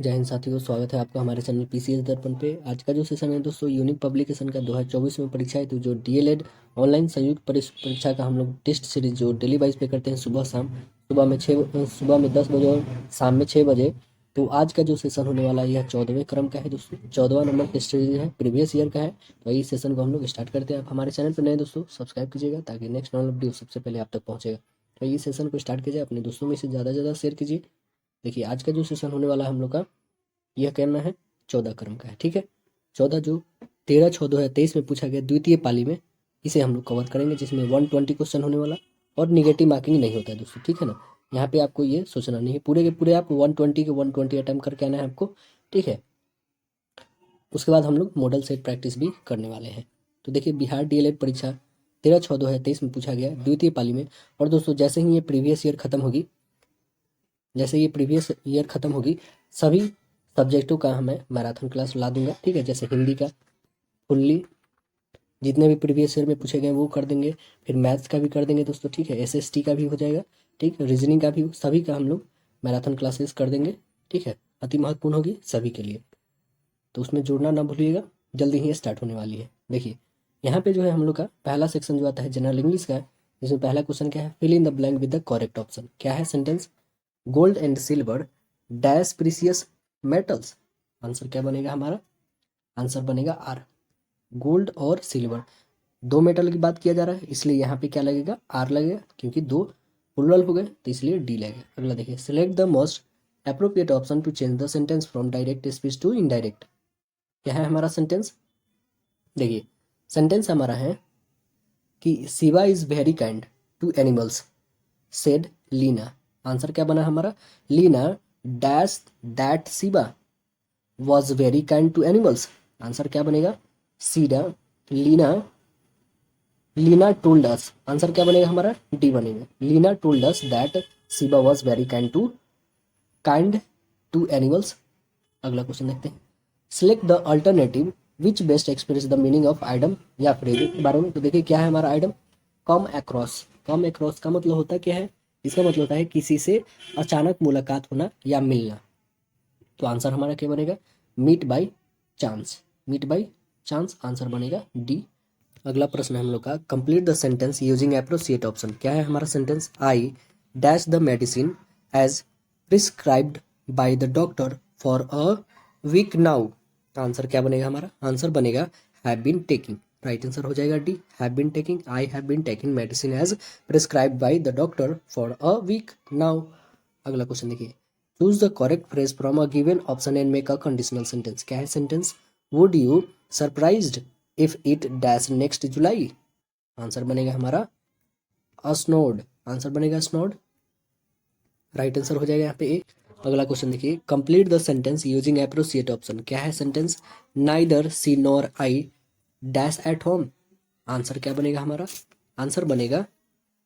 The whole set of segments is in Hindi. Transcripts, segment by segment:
जय हिंद साथियों, स्वागत है आपका हमारे चैनल पीसीएस दर्पण पे। आज का जो सेशन है दोस्तों, यूनिक पब्लिकेशन का 2024 में परीक्षा है। तो जो डीएलएड ऑनलाइन संयुक्त परीक्षा का हम लोग टेस्ट सीरीज जो डेली वाइज पे करते हैं, सुबह शाम, सुबह में 10 बजे और शाम में 6 बजे। तो आज का जो सेशन होने वाला है यह 14वें क्रम का है दोस्तों, 14वां नंबर टेस्ट सीरीज है, प्रीवियस ईयर का है। तो इस सेशन को हम लोग स्टार्ट करते हैं। आप हमारे चैनल पर नए दोस्तों सब्सक्राइब कीजिएगा ताकि नेक्स्ट नॉन वीडियो सबसे पहले आप तक पहुँचेगा। तो इस सेशन को स्टार्ट कीजिए, अपने दोस्तों में से ज़्यादा से ज़्यादा शेयर कीजिए। देखिए आज का जो सेशन होने वाला है हम लोग का, यह कहना है 14 क्रम का है। ठीक है, 14 जो 13 6 2023 में पूछा गया द्वितीय पाली में, इसे हम लोग कवर करेंगे, जिसमें 120 क्वेश्चन होने वाला और निगेटिव मार्किंग नहीं होता है दोस्तों। ठीक है ना, यहाँ पे आपको ये सोचना नहीं है, पूरे के पूरे आप 120 के 120 अटैम्प्ट करके आना है आपको। ठीक है, उसके बाद हम लोग मॉडल सेट प्रैक्टिस भी करने वाले हैं। तो देखिए, बिहार डीएलएड परीक्षा 13 6 2023 में पूछा गया द्वितीय पाली में। और दोस्तों जैसे ही ये प्रीवियस ईयर खत्म होगी, सभी सब्जेक्टों का मैं मैराथन क्लास ला दूंगा। ठीक है, जैसे हिंदी का फुल्ली जितने भी प्रीवियस ईयर में पूछे गए वो कर देंगे, फिर मैथ्स का भी कर देंगे दोस्तों। ठीक है, एसएसटी का भी हो जाएगा, ठीक, रीजनिंग का भी, सभी का हम लोग मैराथन क्लासेस कर देंगे। ठीक है, अति महत्वपूर्ण होगी सभी के लिए, तो उसमें जुड़ना ना भूलिएगा। जल्दी ही स्टार्ट होने वाली है। देखिए यहाँ पे जो है हम लोग का पहला सेक्शन जो आता है जनरल इंग्लिश का है, जिसमें पहला क्वेश्चन क्या है, fill in the blank with the correct option. क्या है sentence, gold and silver dash precious metals. Answer क्या बनेगा हमारा, आंसर बनेगा आर। गोल्ड और सिल्वर दो मेटल की बात किया जा रहा है, इसलिए यहाँ पे क्या लगेगा, आर लगेगा, क्योंकि दो प्लुरल हो गए तो इसलिए डी लगेगा। अगला देखिए, select the most appropriate option to change the sentence from direct speech to indirect. क्या है हमारा सेंटेंस, देखिए सेंटेंस हमारा है कि Shiva is very kind to animals said Leena. Answer क्या बना हमारा, Leena dash that Shiva was very kind to animals. Answer क्या बनेगा, सीडा Leena Leena told us. Answer क्या बनेगा हमारा, डी बनेगा, Leena told us that Shiva was very kind to animals. अगला क्वेश्चन देखते हैं, select the alternative which best express the meaning of item या फ्रेज के बारे में। तो देखिए क्या है हमारा item, come across. Come across का मतलब होता है क्या है, इसका मतलब होता है किसी से अचानक मुलाकात होना या मिलना। तो आंसर हमारा क्या बनेगा, meet by chance. Meet by chance answer बनेगा डी। अगला प्रश्न है हम लोग का, complete the sentence using appropriate option. क्या है हमारा sentence, I dash the medicine as prescribed by the doctor for a week now. Answer क्या बनेगा हमारा, आंसर बनेगा have been taking. Right answer हो जाएगा D, have been taking. I have been taking medicine as prescribed by the doctor for a week now. अगला क्वेश्चन देखिए, choose the correct phrase from a given option and make a conditional sentence. क्या है sentence, would you surprised if it dash next July. Answer बनेगा हमारा अस्नोड। आंसर बनेगा स्नोड, राइट आंसर हो जाएगा यहाँ पे ए। अगला क्वेश्चन देखिए, complete the sentence using appropriate option. क्या है sentence, neither she nor I dash at home. Answer क्या बनेगा हमारा, आंसर बनेगा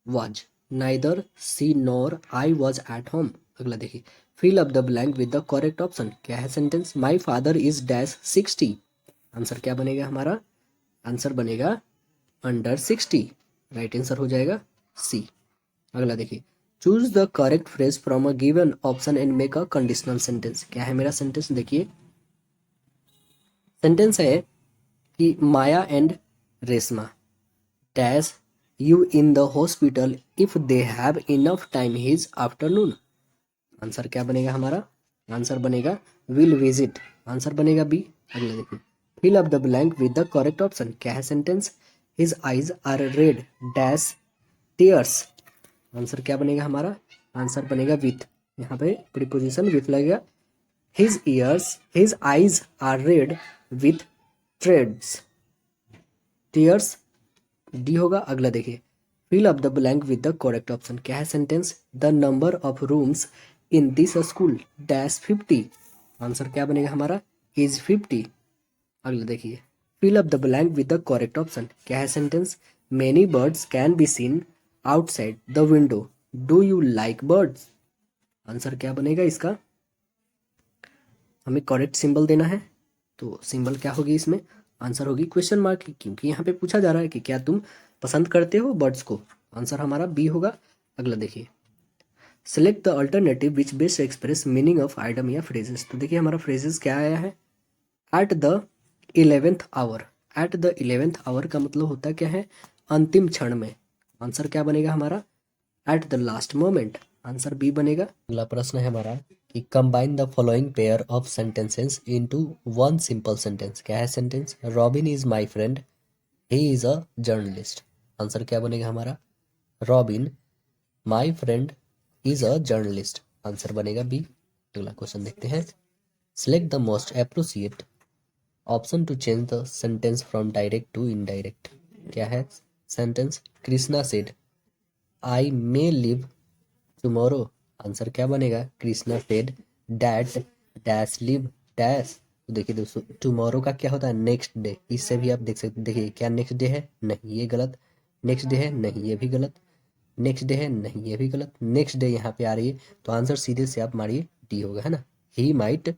was. Neither she nor I was at home. अगला देखिए, fill up the blank with the correct option. क्या है sentence, my father is dash 60। Answer क्या बनेगा हमारा, आंसर बनेगा अंडर 60। राइट आंसर हो जाएगा सी। अगला देखिए, choose the correct phrase from a given option and make a conditional sentence. क्या है मेरा सेंटेंस, देखिए सेंटेंस है कि Maya and Reshma dash you in the hospital if they have enough time his afternoon. Answer क्या बनेगा हमारा, आंसर बनेगा विल विजिट। आंसर बनेगा बी। अगला देखिए, fill up the blank with the correct option. क्या है sentence, his eyes are red dash tears. Answer क्या बनेगा हमारा, आंसर बनेगा विथ। यहाँ पे प्रीपोजिशन विथ लगेगा। His eyes are red with threads tears, D होगा। अगला देखिए, fill up the blank with the correct option. क्या है sentence, the number of rooms in this school dash 50। Answer क्या बनेगा हमारा, इज 50। अगला देखिए, fill up the blank with the correct option. क्या है sentence, many birds can be seen outside the window do you like birds. Answer क्या बनेगा इसका, हमें करेक्ट सिंबल देना है, तो सिंबल क्या होगी इसमें, आंसर होगी क्वेश्चन मार्क, क्योंकि यहाँ पे पूछा जा रहा है कि क्या तुम पसंद करते हो बर्ड्स को। आंसर हमारा बी होगा। अगला देखिए, select the alternative which best express meaning of item या फ्रेजेस। तो देखिए हमारा फ्रेजेस क्या आया है, at the 11th hour. At the 11th hour का मतलब होता क्या है, अंतिम क्षण में। आंसर क्या बनेगा हमारा, at the last moment. Answer B बनेगा। अगला प्रश्न है हमारा कि combine the following pair of sentences into one simple sentence. क्या है sentence, Robin is my friend, he is a journalist. Answer क्या बनेगा हमारा, Robin my friend is a journalist. Answer बनेगा बी। अगला क्वेश्चन देखते हैं, select the most appropriate option to change the sentence from direct to indirect. क्या है sentence, Krishna said I may live tomorrow. Answer क्या बनेगा, Krishna said that dash live dash. तो देखिए दोस्तों, टुमारो का क्या होता है, नेक्स्ट डे। इससे भी आप देख सकते, देखिए क्या नेक्स्ट डे है, नहीं ये गलत। नेक्स्ट डे है, नहीं ये भी गलत। नेक्स्ट डे है, नहीं ये भी गलत। नेक्स्ट डे यहाँ पे आ रही है, तो आंसर सीधे से आप मारिए डी होगा, है ना। He might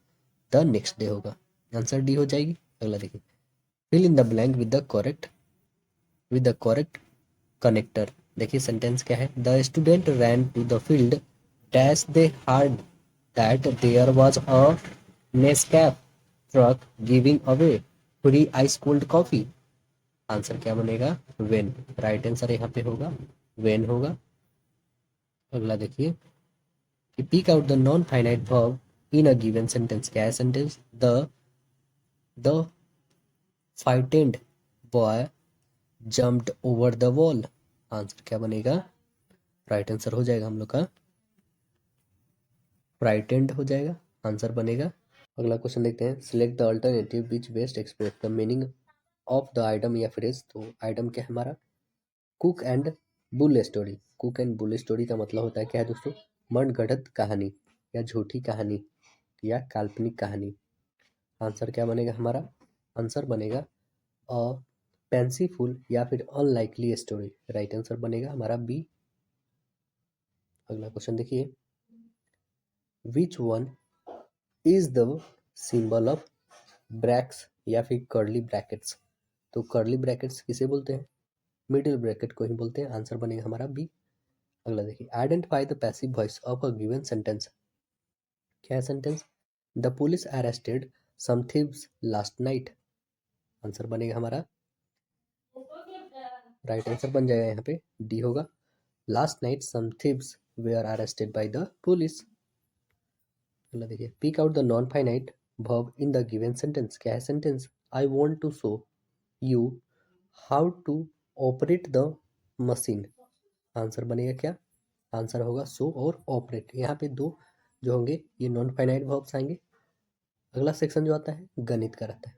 the next day होगा, आंसर डी हो जाएगी। अगला देखिए, fill in the blank with the correct connector. देखिए सेंटेंस क्या है, the student ran to the field dash they heard that there was a Nescafe truck giving away free ice cold coffee. Answer क्या बनेगा, वेन। राइट आंसर यहाँ पे होगा वेन होगा। अगला देखिए कि pick out the non finite verb in a given sentence. क्या है sentence, the frightened boy jumped over the wall. Answer क्या बनेगा, राइट आंसर हो जाएगा हम लोग का फ्राइटेंड हो जाएगा, आंसर बनेगा। अगला क्वेश्चन देखते हैं, select the alternative which best express the meaning of the item या फ्रेज। तो आइटम क्या है हमारा, cook and bull story. Cook and bull story का मतलब होता है क्या है दोस्तों, मनगढ़ंत कहानी या झूठी कहानी या काल्पनिक कहानी। आंसर क्या बनेगा हमारा, आंसर बनेगा अ फैंसीफुल या फिर अनलाइकली स्टोरी। राइट आंसर बनेगा हमारा बी। अगला क्वेश्चन देखिए, which one is the symbol of Bragg's या फिर कर्ली ब्रैकेट्स। तो कर्ली ब्रैकेट्स किसे बोलते हैं, मिडिल ब्रैकेट को ही बोलते हैं। आंसर बनेगा हमारा बी। अगला देखिए, identify the passive voice of a given sentence. क्या है sentence, the police arrested some thieves last night. Answer बनेगा हमारा, राइट आंसर बन जाएगा यहाँ पे डी होगा, last night some thieves were arrested by the police. अगला देखिए, pick out the non finite verb in the given sentence. क्या है sentence, I want to show you how to operate the machine. Answer बनेगा क्या, आंसर होगा शो और ऑपरेट। यहाँ पे दो जो होंगे ये नॉन फाइनाइट वर्ब्स आएंगे। अगला सेक्शन जो आता है गणित का रहता है।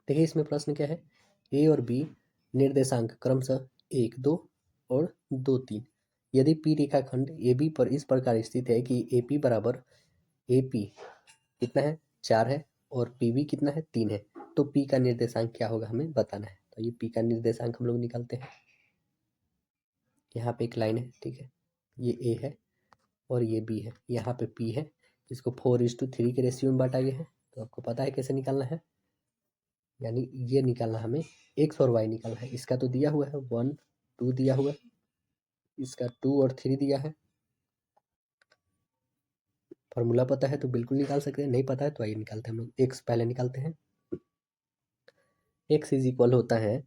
देखिए इसमें प्रश्न क्या है, ए और बी निर्देशांक क्रमशः 1 2 और 2 3। यदि पी रेखाखंड ए बी पर इस प्रकार स्थित है कि ए पी बराबर ए पी कितना है 4 है और पी बी कितना है 3 है, तो पी का निर्देशांक क्या होगा हमें बताना है। तो ये पी का निर्देशांक हम लोग निकालते हैं। यहाँ पे एक लाइन है, ठीक है, ये ए है और ये बी है, यहाँ पे पी है, इसको 4:3 के रेशियो में बांटा गया है। तो आपको पता है कैसे निकालना है, यानी ये निकालना हमें एक्स और वाई निकालना है। इसका तो दिया हुआ है 1 2 दिया हुआ है, इसका 2 और 3 दिया है। फॉर्मूला पता है तो बिल्कुल निकाल सकते हैं, नहीं पता है तो आइए निकालते हैं हम लोग। एक्स पहले निकालते हैं, एक्स इज इक्वल होता है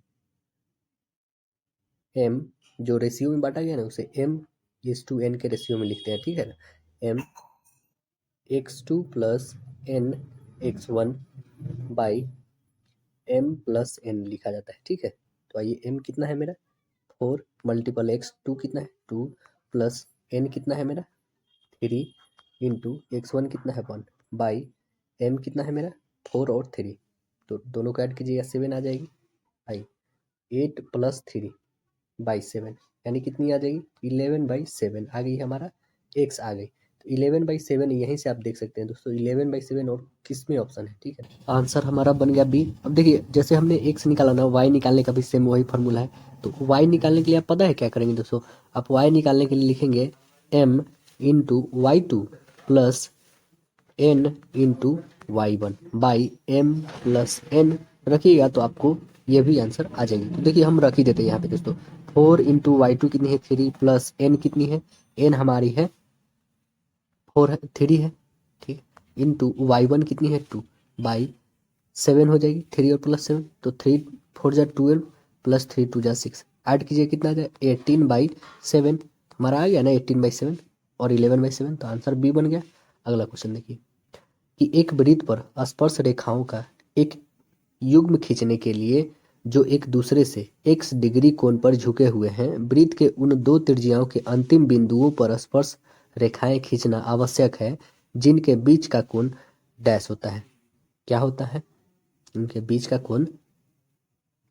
एम, जो रेशियो में बांटा गया ना उसे एम इज टू एन के रेशियो में लिखते हैं, ठीक है ना। M x2 plus n x1 by m plus n लिखा जाता है, ठीक है। तो आइए एम कितना है मेरा 4 मल्टीपल x2 कितना है 2 प्लस एन कितना है मेरा 3 इंटू x1 कितना है 1 बाई एम कितना है मेरा 4 और 3, तो दोनों को ऐड कीजिएगा 7 आ जाएगी। आई 8 प्लस 3 बाई 7 यानी कितनी आ जाएगी 11/7 आ गई हमारा एक्स आ गई। तो 11/7 यहीं से आप देख सकते हैं दोस्तों 11/7 और किस में ऑप्शन है, ठीक है। आंसर हमारा बन गया बी। अब देखिए जैसे हमने एक्स निकाला ना, वाई निकालने का भी सेम वही फार्मूला है। तो वाई निकालने के लिए आप पता है क्या करेंगे दोस्तों, आप वाई निकालने के लिए लिखेंगे m into y2 plus n into y1 by m plus n रखिएगा तो आपको ये भी आंसर आ जाएगी। तो देखिए हम रख ही देते हैं यहाँ पे दोस्तों, 4 × y2 कितनी है 3 प्लस n कितनी है, n हमारी है 4 है 3 है, ठीक, इंटू y1 कितनी है 2 बाई 7 हो जाएगी, 3 और प्लस 7 तो 3 4 जा 12 प्लस 3 2 जा 6, ऐड कीजिए कितना आ जाए 18/7, हमारा आ गया ना 18/7 और 11/7, तो आंसर बी बन गया। अगला क्वेश्चन देखिए कि एक वृत्त पर स्पर्श रेखाओं का एक युग्म खींचने के लिए जो एक दूसरे से x डिग्री कोण पर झुके हुए हैं, वृत्त के उन दो त्रिज्याओं के अंतिम बिंदुओं पर स्पर्श रेखाएं खींचना आवश्यक है जिनके बीच का कोण डैश होता है। क्या होता है? उनके बीच का कोण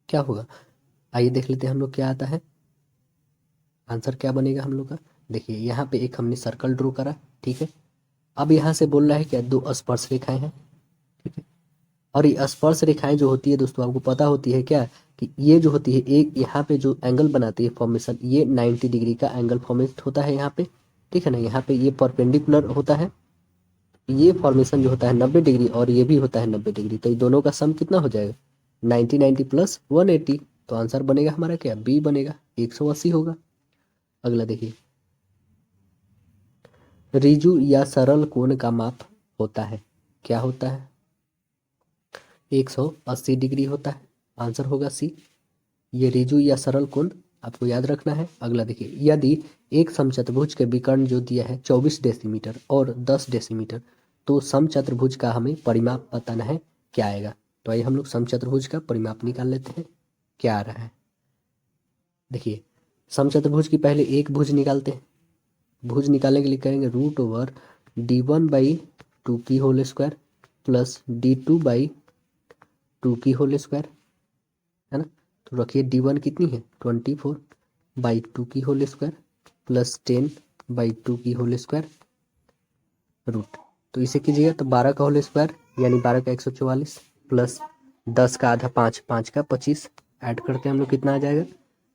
क्या होगा? आइए देख लेते हैं हम लोग क्या आता है, आंसर क्या बनेगा हम लोग का। देखिए यहाँ पे एक हमने सर्कल ड्रॉ करा, ठीक है। अब यहाँ से बोल रहा है क्या, दो स्पर्श रेखाएं हैं, ठीक है। और ये स्पर्श रेखाएं जो होती है दोस्तों, आपको पता होती है क्या कि ये जो होती है एक यहाँ पे जो एंगल बनाती है फॉर्मेशन, ये 90 डिग्री का एंगल फॉर्मेट होता है यहाँ पे, ठीक है ना। यहाँ पे ये परपेंडिकुलर होता है, ये फॉर्मेशन जो होता है 90 डिग्री और ये भी होता है 90 डिग्री, तो ये दोनों का सम कितना हो जाएगा 90 प्लस 180, तो आंसर बनेगा हमारा क्या, बी बनेगा, 180 होगा। अगला देखिए, रिजु या सरल कोण का माप होता है, क्या होता है, 180 डिग्री होता है, आंसर होगा सी। ये रिजु या सरल कोण आपको याद रखना है। अगला देखिए, यदि एक समचतुर्भुज के विकर्ण जो दिया है 24 डेसीमीटर और 10 डेसीमीटर, तो समचतुर्भुज का हमें परिमाप बताना है, क्या आएगा। तो आइए हम लोग समचतुर्भुज का परिमाप निकाल लेते हैं, क्या आ रहा है। देखिए समचतुर्भुज की पहले एक भुज निकालते हैं, भुज निकालने के लिए करेंगे √d1/2 की होल स्क्वायर प्लस d2/2 की होल स्क्वायर, है ना। तो रखिए d1 कितनी है 24/2 की होल स्क्वायर प्लस 10/2 की होल स्क्वायर रूट, तो इसे कीजिएगा तो 12 का होल स्क्वायर यानी 12 का 144 प्लस 10 का आधा 5, 5 का 25, ऐड करते हैं हम लोग कितना आ जाएगा,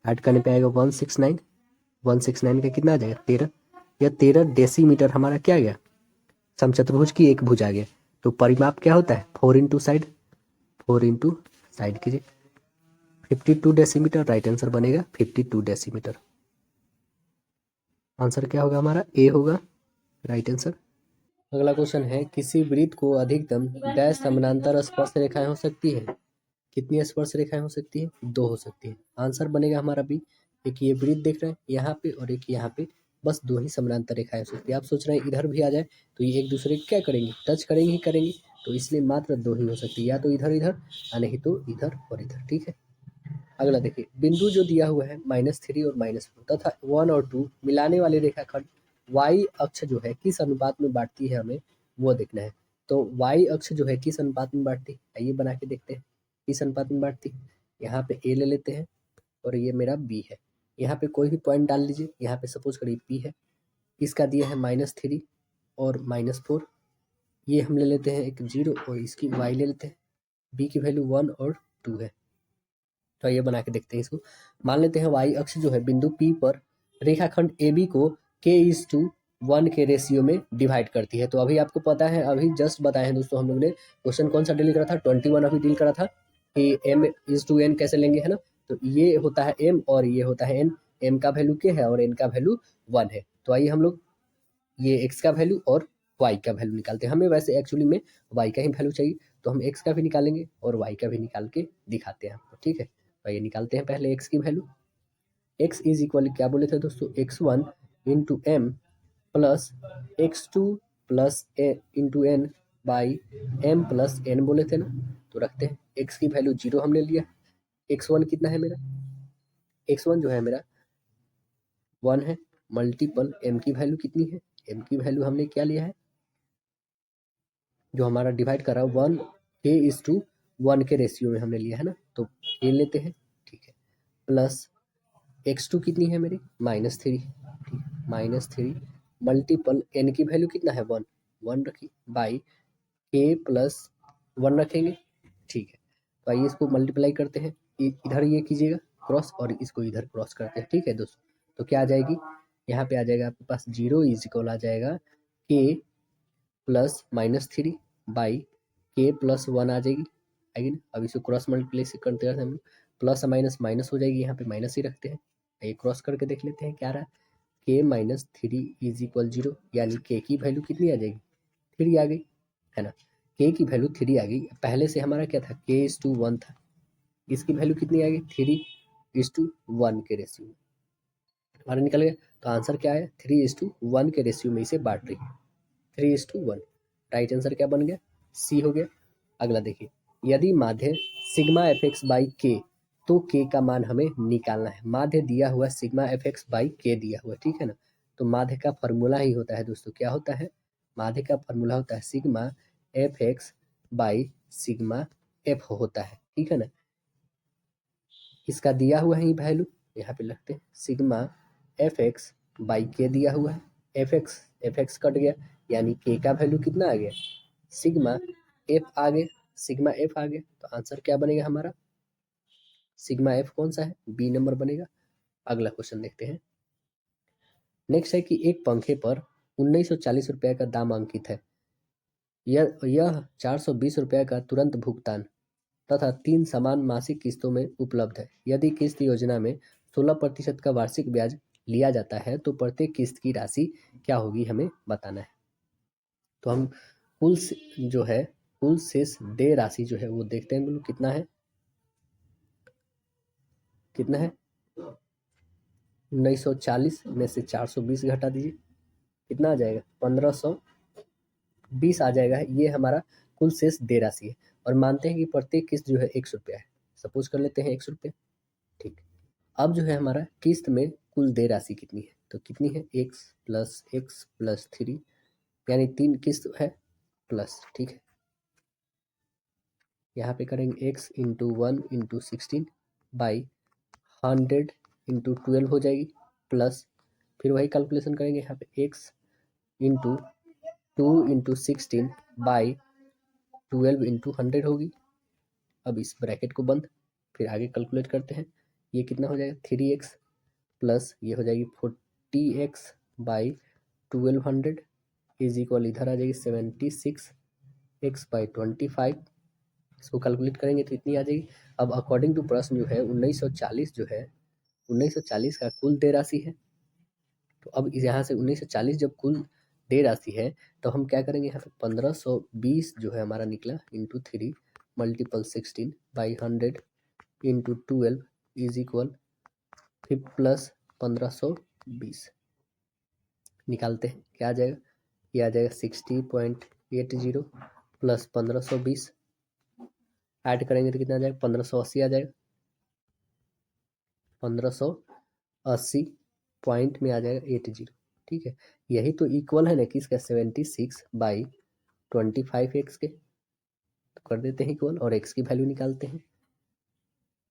ऐड करने पे आएगा 169, 169 का कितना आ जाएगा 13, या 13 डेसीमीटर हमारा क्या आ गया, समचतुर्भुज की एक भुज आ गया। तो परिमाप क्या होता है 4 इंटू साइड, 4 इंटू साइड कीजिए 52 डेसीमीटर, राइट आंसर बनेगा 52 डेसीमीटर। आंसर क्या होगा हमारा, ए होगा राइट आंसर। अगला क्वेश्चन है, किसी वृत्त को अधिकतम डैश समानांतर स्पर्श रेखाएं हो सकती है, कितनी स्पर्श रेखाएं हो सकती है, 2 हो सकती है, आंसर बनेगा हमारा बी। एक ये वृत्त देख रहे हैं यहाँ पे और एक यहाँ पे, बस 2 ही समानांतर रेखाएं हो सकती है। आप सोच रहे हैं इधर भी आ जाए तो ये एक दूसरे को क्या करेंगे, टच करेंगे ही करेंगे, तो इसलिए मात्र 2 ही हो सकती है, या तो इधर इधर या नहीं तो इधर और इधर, ठीक है। अगला देखिए, बिंदु जो दिया हुआ है -3 और -4 तथा 1 और 2 मिलाने वाले रेखाखंड y अक्ष जो है किस अनुपात में बांटती है, हमें वो देखना है। तो y अक्ष जो है किस अनुपात में बांटती है, आइए बना के देखते हैं किस अनुपात में बांटती है। यहाँ पे a ले लेते हैं और ये मेरा b है, यहाँ पे कोई भी पॉइंट डाल लीजिए, यहाँ पे सपोज करिए p है, इसका दिया है -3 और -4, ये हम ले लेते हैं एक 0 और इसकी y ले लेते हैं, b की वैल्यू 1 और 2 है। तो ये बना के देखते हैं इसको, मान लेते हैं y अक्ष जो है बिंदु P पर रेखाखंड AB को k:1 के रेशियो में डिवाइड करती है। तो अभी आपको पता है, अभी जस्ट बताए हैं दोस्तों हम लोग ने, क्वेश्चन कौन सा डील करा था 21 अभी डील करा था कि m:n कैसे लेंगे, है ना। तो ये होता है m और ये होता है n, m का वैल्यू k है और n का वैल्यू 1 है। तो आइए हम लोग ये x का वैल्यू और y का वैल्यू निकालते हैं। हमें वैसे एक्चुअली में y का ही वैल्यू चाहिए, तो हम x का भी निकालेंगे और y का भी निकाल के दिखाते हैं आपको, ठीक है। तो ये निकालते हैं पहले x की वैल्यू, x इज इक्वल क्या बोले थे दोस्तों, x1 into m plus x2 plus into n by m plus n बोले थे ना। तो रखते हैं x की वैल्यू 0 हमने लिया, x1 कितना है मेरा, x1 जो है मेरा 1 है, मल्टीपल m की वैल्यू कितनी है, m की वैल्यू हमने क्या लिया है, जो हमारा डिवाइड कर रहा है 1 k:1 के रेशियो में हमने लिया है ना, तो a लेते हैं, ठीक है, प्लस x2 कितनी है मेरी -3, ठीक, -3 मल्टीपल n की वैल्यू कितना है 1, 1 रखी बाई k प्लस 1 रखेंगे, ठीक है। तो आइए इसको मल्टीप्लाई करते हैं, इधर ये कीजिएगा क्रॉस और इसको इधर क्रॉस करते हैं, ठीक है दोस्तों। तो क्या आ जाएगी, यहाँ पे आ जाएगा आपके पास 0 इज इक्वल आ जाएगा k plus -3 by k plus 1 आ जाएगी, आएगी ना। अब इसको क्रॉस मल्टीप्लाई करते हैं हम, प्लस माइनस माइनस हो जाएगी, यहाँ पे माइनस ही रखते हैं। ये क्रॉस करके देख लेते हैं क्या रहा, के minus three is equal zero, यानी के की वैल्यू कितनी आ जाएगी, थ्री आ गई, है ना। के की वैल्यू थ्री आ गई। पहले से हमारा क्या था, के इज टू वन था, इसकी वैल्यू कितनी आ गई, थ्री इज टू वन के रेशियो में हमारा निकल गया। तो आंसर क्या है, थ्री इज टू वन के रेशियो में इसे बांट रही है, three is to one. Right answer क्या बन गया, सी हो गया। अगला देखिए, यदि माध्य सिग्मा एफ एक्स बाई के, तो के का मान हमें निकालना है। माध्य दिया हुआ सिग्मा एफ एक्स बाई के दिया हुआ, ठीक है ना। तो माध्य का फॉर्मूला ही होता है दोस्तों, क्या होता है, माध्य का फॉर्मूला होता है sigma F x by sigma F होता है, ठीक है ना। इसका दिया हुआ है वैल्यू, यहाँ पे लगते हैं सिग्मा एफ एक्स बाई के दिया हुआ है, एफ एक्स कट गया, यानी के का वैल्यू कितना आ गया, सिग्मा एफ आ गया, सिग्मा एफ आ गया। तो आंसर क्या बनेगा हमारा, सिग्मा एफ कौन सा है, बी नंबर बनेगा। अगला क्वेश्चन देखते हैं। नेक्स्ट है कि एक पंखे पर 1940 रुपये का दाम अंकित है, यह 420 रुपये का तुरंत भुगतान तथा 3 समान मासिक किस्तों में उपलब्ध है। यदि किस्त योजना में 16% का वार्षिक ब्याज लिया जाता है तो प्रत्येक किस्त की राशि क्या होगी, हमें बताना है। तो हम जो है कुल शेष देय राशि जो है वो देखते हैं, कितना है, कितना है 1940 में से 420 घटा दीजिए, कितना आ जाएगा 1520 आ जाएगा। ये हमारा कुल शेष देय राशि है, और मानते हैं कि प्रत्येक किस्त जो है 100 रुपया है, सपोज कर लेते हैं 100 रुपये, ठीक। अब जो है हमारा किस्त में कुल देय राशि कितनी है, तो कितनी है, एक्स प्लस थ्री, यानी 3 किस्त है प्लस, ठीक है। यहाँ पे करेंगे x into one into 16 by 100 into 12 हो जाएगी, प्लस फिर वही कैलकुलेशन करेंगे, यहाँ पे x into 2 into 16 by 12 into 100 होगी। अब इस ब्रैकेट को बंद, फिर आगे कैलकुलेट करते हैं, ये कितना हो जाएगा 3x प्लस ये हो जाएगी 40x बाई 1200 इज इक्वल, इधर आ जाएगी 76x बाई 25, इसको कैलकुलेट करेंगे तो इतनी आ जाएगी। अब अकॉर्डिंग टू प्रश्न जो है 1940 जो है 1940 का कुल देय राशि है। तो अब यहाँ से 1940 जब कुल देय राशि है तो हम क्या करेंगे, यहाँ पे 1520 जो है हमारा निकला into 3 multiple 16 by 100 into 12 is equal, फिर प्लस 1520 निकालते हैं, क्या आ जाएगा, ये आ जाएगा 60.80 प्लस 1520, ऐड करेंगे तो कितना आ जाएगा 1580 आ जाएगा, 1580 पॉइंट में आ जाएगा 80, ठीक है। यही तो इक्वल है ना किसका, 76 बाई 25 एक्स के, तो कर देते हैं इक्वल और एक्स की वैल्यू निकालते हैं,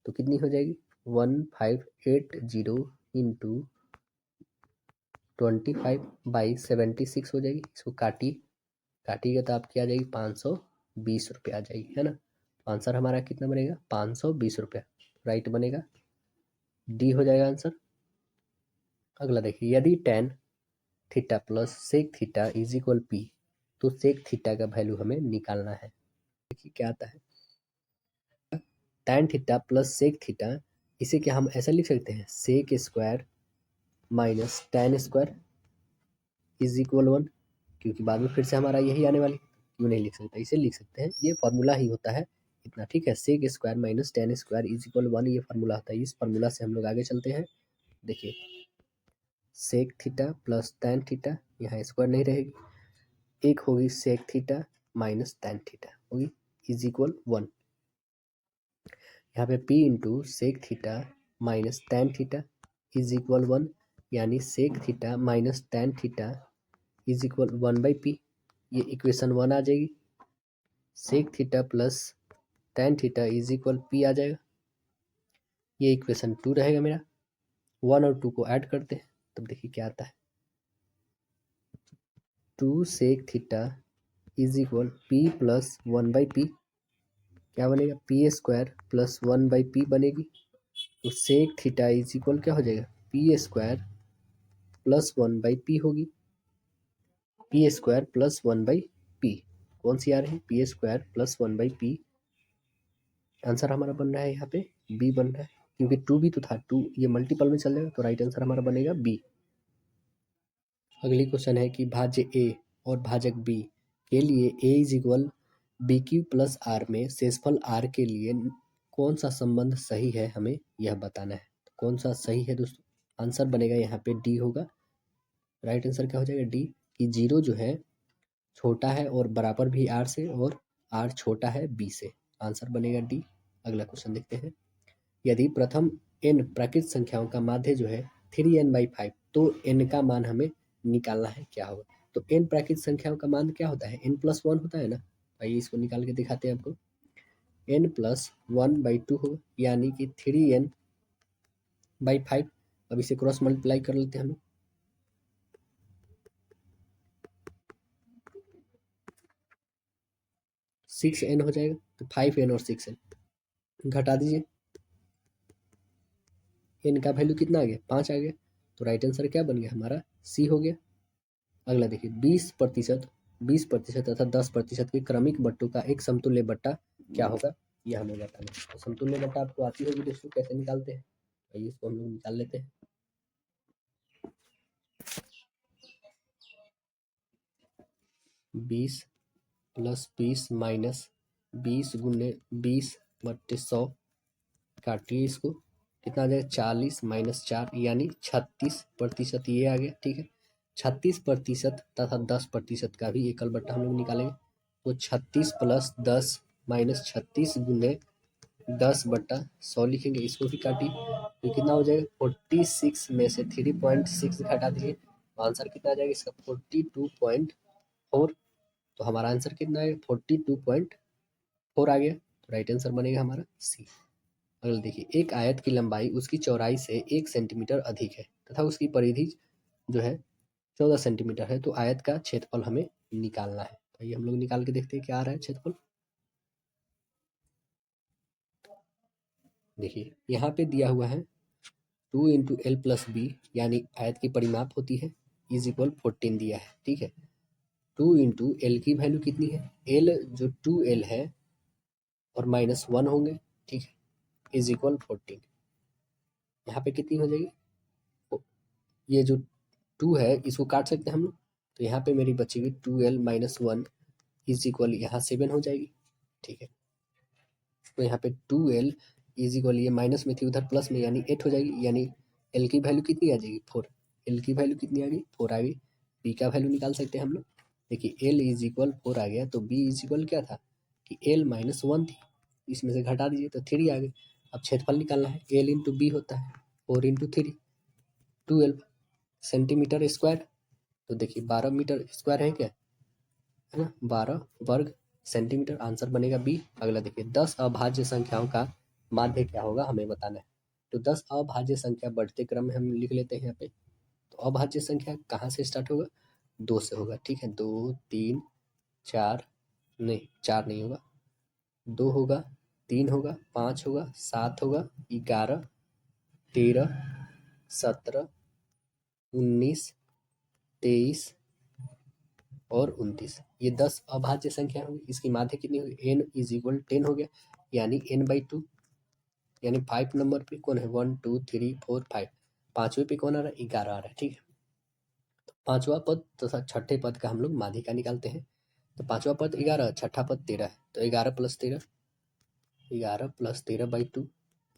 तो कितनी हो जाएगी 1580 इंटू 25 बाई 76 हो जाएगी। इसको काटिएगा तो आपकी आ जाएगी 520 रुपये आ जाएगी, है ना। तो आंसर हमारा कितना बनेगा 520 रुपया, राइट बनेगा, डी हो जाएगा आंसर। अगला देखिए, यदि tan theta plus sec theta is equal p, तो सेक थीटा का वैल्यू हमें निकालना है। देखिए क्या आता है, tan theta plus sec theta, इसे क्या हम ऐसा लिख सकते हैं, sec square minus tan square is equal 1, क्योंकि बाद में फिर से हमारा यही आने वाली, क्यों नहीं लिख सकते, इसे लिख सकते हैं, ये फॉर्मूला ही होता है इतना, ठीक है। Sec square minus tan square is equal 1 ये फार्मूला होता है, इस फार्मूला से हम लोग आगे चलते हैं। देखिए sec theta plus tan theta, यहाँ स्क्वायर नहीं रहेगी, एक होगी sec theta minus tan theta होगी इज इक्वल 1, यहाँ पे p into sec theta minus tan theta is equal 1, यानी sec theta minus tan theta is equal 1/p, ये इक्वेशन 1 आ जाएगी। Sec theta plus tan theta is equal p आ जाएगा, ये इक्वेशन 2 रहेगा मेरा। 1 और 2 को ऐड करते हैं, तब देखिए क्या आता है, 2 sec theta is equal p plus 1/p, क्या बनेगा पी स्क्वायर प्लस 1/p बनेगी। तो सेक थीटा इज इक्वल क्या हो जाएगा, पी स्क्वायर प्लस 1/p होगी, पी स्क्वायर प्लस 1/p, कौन सी आ रही है, P square plus 1/p answer हमारा बन रहा है यहाँ पे बी बन रहा है, क्योंकि 2 भी तो था, 2 ये मल्टीपल में चल जाएगा, तो राइट आंसर हमारा बनेगा बी। अगली क्वेश्चन है कि भाज्य ए और भाजक बी के लिए A is equal B Q plus R में शेषफल आर के लिए कौन सा संबंध सही है, हमें यह बताना है। तो कौन सा सही है दोस्तों, आंसर बनेगा यहाँ पे डी होगा। राइट आंसर क्या हो जाएगा, डी, कि जीरो जो है छोटा है और बराबर भी आर से, और आर छोटा है बी से, आंसर बनेगा डी। अगला क्वेश्चन देखते हैं। यदि प्रथम n प्राकृत संख्याओं का माध्य जो है 3n/5, तो n का मान हमें निकालना है, क्या होगा। तो n प्राकृत संख्याओं का मान क्या होता है, n+1 होता है ना। आइए इसको निकाल के दिखाते हैं आपको। n+1/2 हो, यानी कि 3n/5। अब इसे क्रॉस मल्टीप्लाई कर लेते हैं हम। 6n हो जाएगा, तो 5n और 6n घटा दीजिए, n का वैल्यू कितना आ गया, 5 आ गया। तो राइट आंसर क्या बन गया हमारा, सी हो गया। अगला देखिए, 20% तथा 10% के क्रमिक बट्टों का एक समतुल्य बट्टा क्या होगा, यह हमें बताना है। तो समतुल्य बट्टा आपको आती होगी दोस्तों, कैसे निकालते हैं, आइए इसको हम लोग निकाल लेते हैं। 20 + 20 - 20 × 20/100, काटिए इसको, कितना आ जाएगा, 40 - 4 यानी 36%, ये आ गया। ठीक है, 36% तथा 10% का भी एकल बट्टा हम लोग निकालेंगे। तो 36 + 10 - 36 × 10/100 लिखेंगे, इसको भी काटिए, तो कितना हो जाएगा, 46 में से 3.6 घटा दीजिए, तो आंसर कितना आ जाएगा इसका, 42.4। तो हमारा आंसर कितना है, 42.4 आ गया। तो राइट आंसर बनेगा हमारा सी। अगला देखिए, एक आयत की लंबाई उसकी चौड़ाई से 1 सेंटीमीटर अधिक है तथा उसकी परिधि जो है 14 सेंटीमीटर है, तो आयत का क्षेत्रफल हमें निकालना है। तो ये हम लोग निकाल के देखते हैं क्या आ रहा है क्षेत्रफल। देखिए यहाँ पे दिया हुआ है 2 × l+b, यानी आयत की परिमाप होती है, इज इक्वल 14 दिया है। ठीक है, 2 × l की वैल्यू कितनी है, l जो 2l है और -1 होंगे, ठीक है, इज इक्वल 14। यहाँ पे कितनी हो जाएगी, ये जो 2 है इसको काट सकते हैं हम लोग, तो यहाँ पे मेरी बचेगी 2l - 1 इज इक्वल, यहाँ 7 हो जाएगी। ठीक है, तो यहाँ पे 2l इज इक्वल, ये माइनस में थी उधर प्लस में, यानी 8 हो जाएगी, यानी l की वैल्यू कितनी आ जाएगी, 4। l की वैल्यू कितनी आ गई, 4 आ गई। b का वैल्यू निकाल सकते हैं हम लोग। देखिए l इज इक्वल 4 आ गया, तो b इज इक्वल क्या था कि l - 1 थी, इसमें से घटा दीजिए तो 3 आ गई। अब क्षेत्रफल निकालना है, l × b होता है 4 × 3, 12 सेंटीमीटर स्क्वायर। तो देखिए 12 मीटर स्क्वायर है क्या, है ना, 12 वर्ग सेंटीमीटर, आंसर बनेगा बी। अगला देखिए, 10 अभाज्य संख्याओं का माध्य क्या होगा, हमें बताना है। तो 10 अभाज्य संख्या बढ़ते क्रम में हम लिख लेते हैं यहाँ पे। तो अभाज्य संख्या कहाँ से स्टार्ट होगा, 2 से होगा। ठीक है, 2 3 4, नहीं 4 नहीं होगा, 2 होगा, 3 होगा, 5 होगा, 7 होगा, 11, 13, 17, 19, 23 और 29, ये 10 अभाज्य संख्या होगी। इसकी माध्य कितनी होगी, n इज इक्वल 10 हो गया, यानी n/2, यानी 5 नंबर पे कौन है, 1 2 3 4 5, पांचवें पे कौन आ रहा है, 11 आ रहा है। ठीक है, तो पांचवा पद तथा छठे पद का हम लोग माध्यिका निकालते हैं। तो पांचवा पद 11, छठा पद 13 है, तो 11 + 13, 11 + 13/2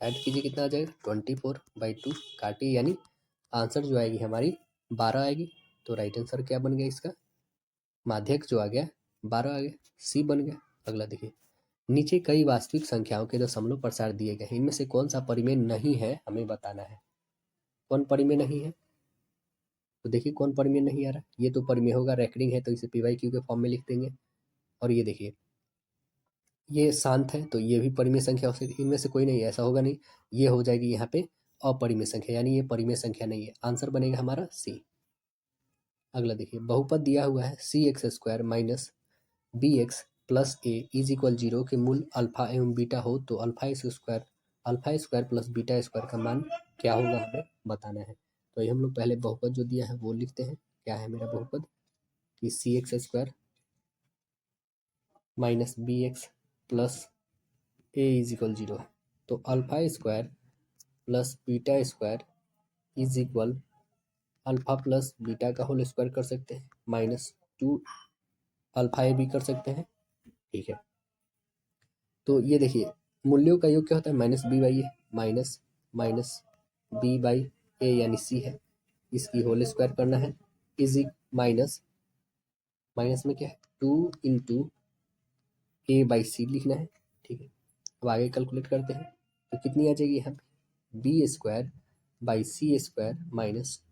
ऐड कीजिए, कितना आ जाएगा, 24/2, काटिए, यानी आंसर जो आएगी हमारी 12 आएगी। तो राइट आंसर क्या बन गया इसका, माध्यक जो आ गया 12 आ गया, सी बन गया। अगला देखिए, नीचे कई वास्तविक संख्याओं के दशमलव प्रसार दिए गए हैं, इनमें से कौन सा परिमेय नहीं है, हमें बताना है। कौन परिमेय नहीं है, तो देखिए कौन परिमेय नहीं आ रहा, ये तो परिमेय होगा, रेकरिंग है, तो इसे p/q के फॉर्म में लिख देंगे। और ये देखिए, ये शांत है, तो ये भी परिमेय संख्या हो सकती है, इनमें से कोई नहीं, ऐसा होगा नहीं, ये हो जाएगी यहाँ पे अपरिमेय संख्या, यानी ये परिमेय संख्या नहीं है, आंसर बनेगा हमारा सी। अगला देखिए, बहुपद दिया हुआ है cx² - bx + a is equal 0 के मूल अल्फा एवं बीटा हो, तो अल्फा² + बीटा² का मान क्या होगा, हमें बताना है। तो ये हम लोग पहले बहुपद जो दिया है वो लिखते हैं। क्या है मेरा बहुपद, कि cx² - bx + A is equal 0 है। तो alpha square plus beta square is equal alpha plus beta का होल स्क्वायर कर सकते हैं, -2 अल्फा ए भी कर सकते हैं। ठीक है, तो ये देखिए मूल्यों का योग क्या होता है, -b/a, माइनस माइनस b/a यानी c है, इसकी होल स्क्वायर करना है, इज माइनस माइनस में क्या है 2 इंटू a/c लिखना है। ठीक है, अब आगे कैलकुलेट करते हैं तो कितनी आ जाएगी यहाँ पे b² / c²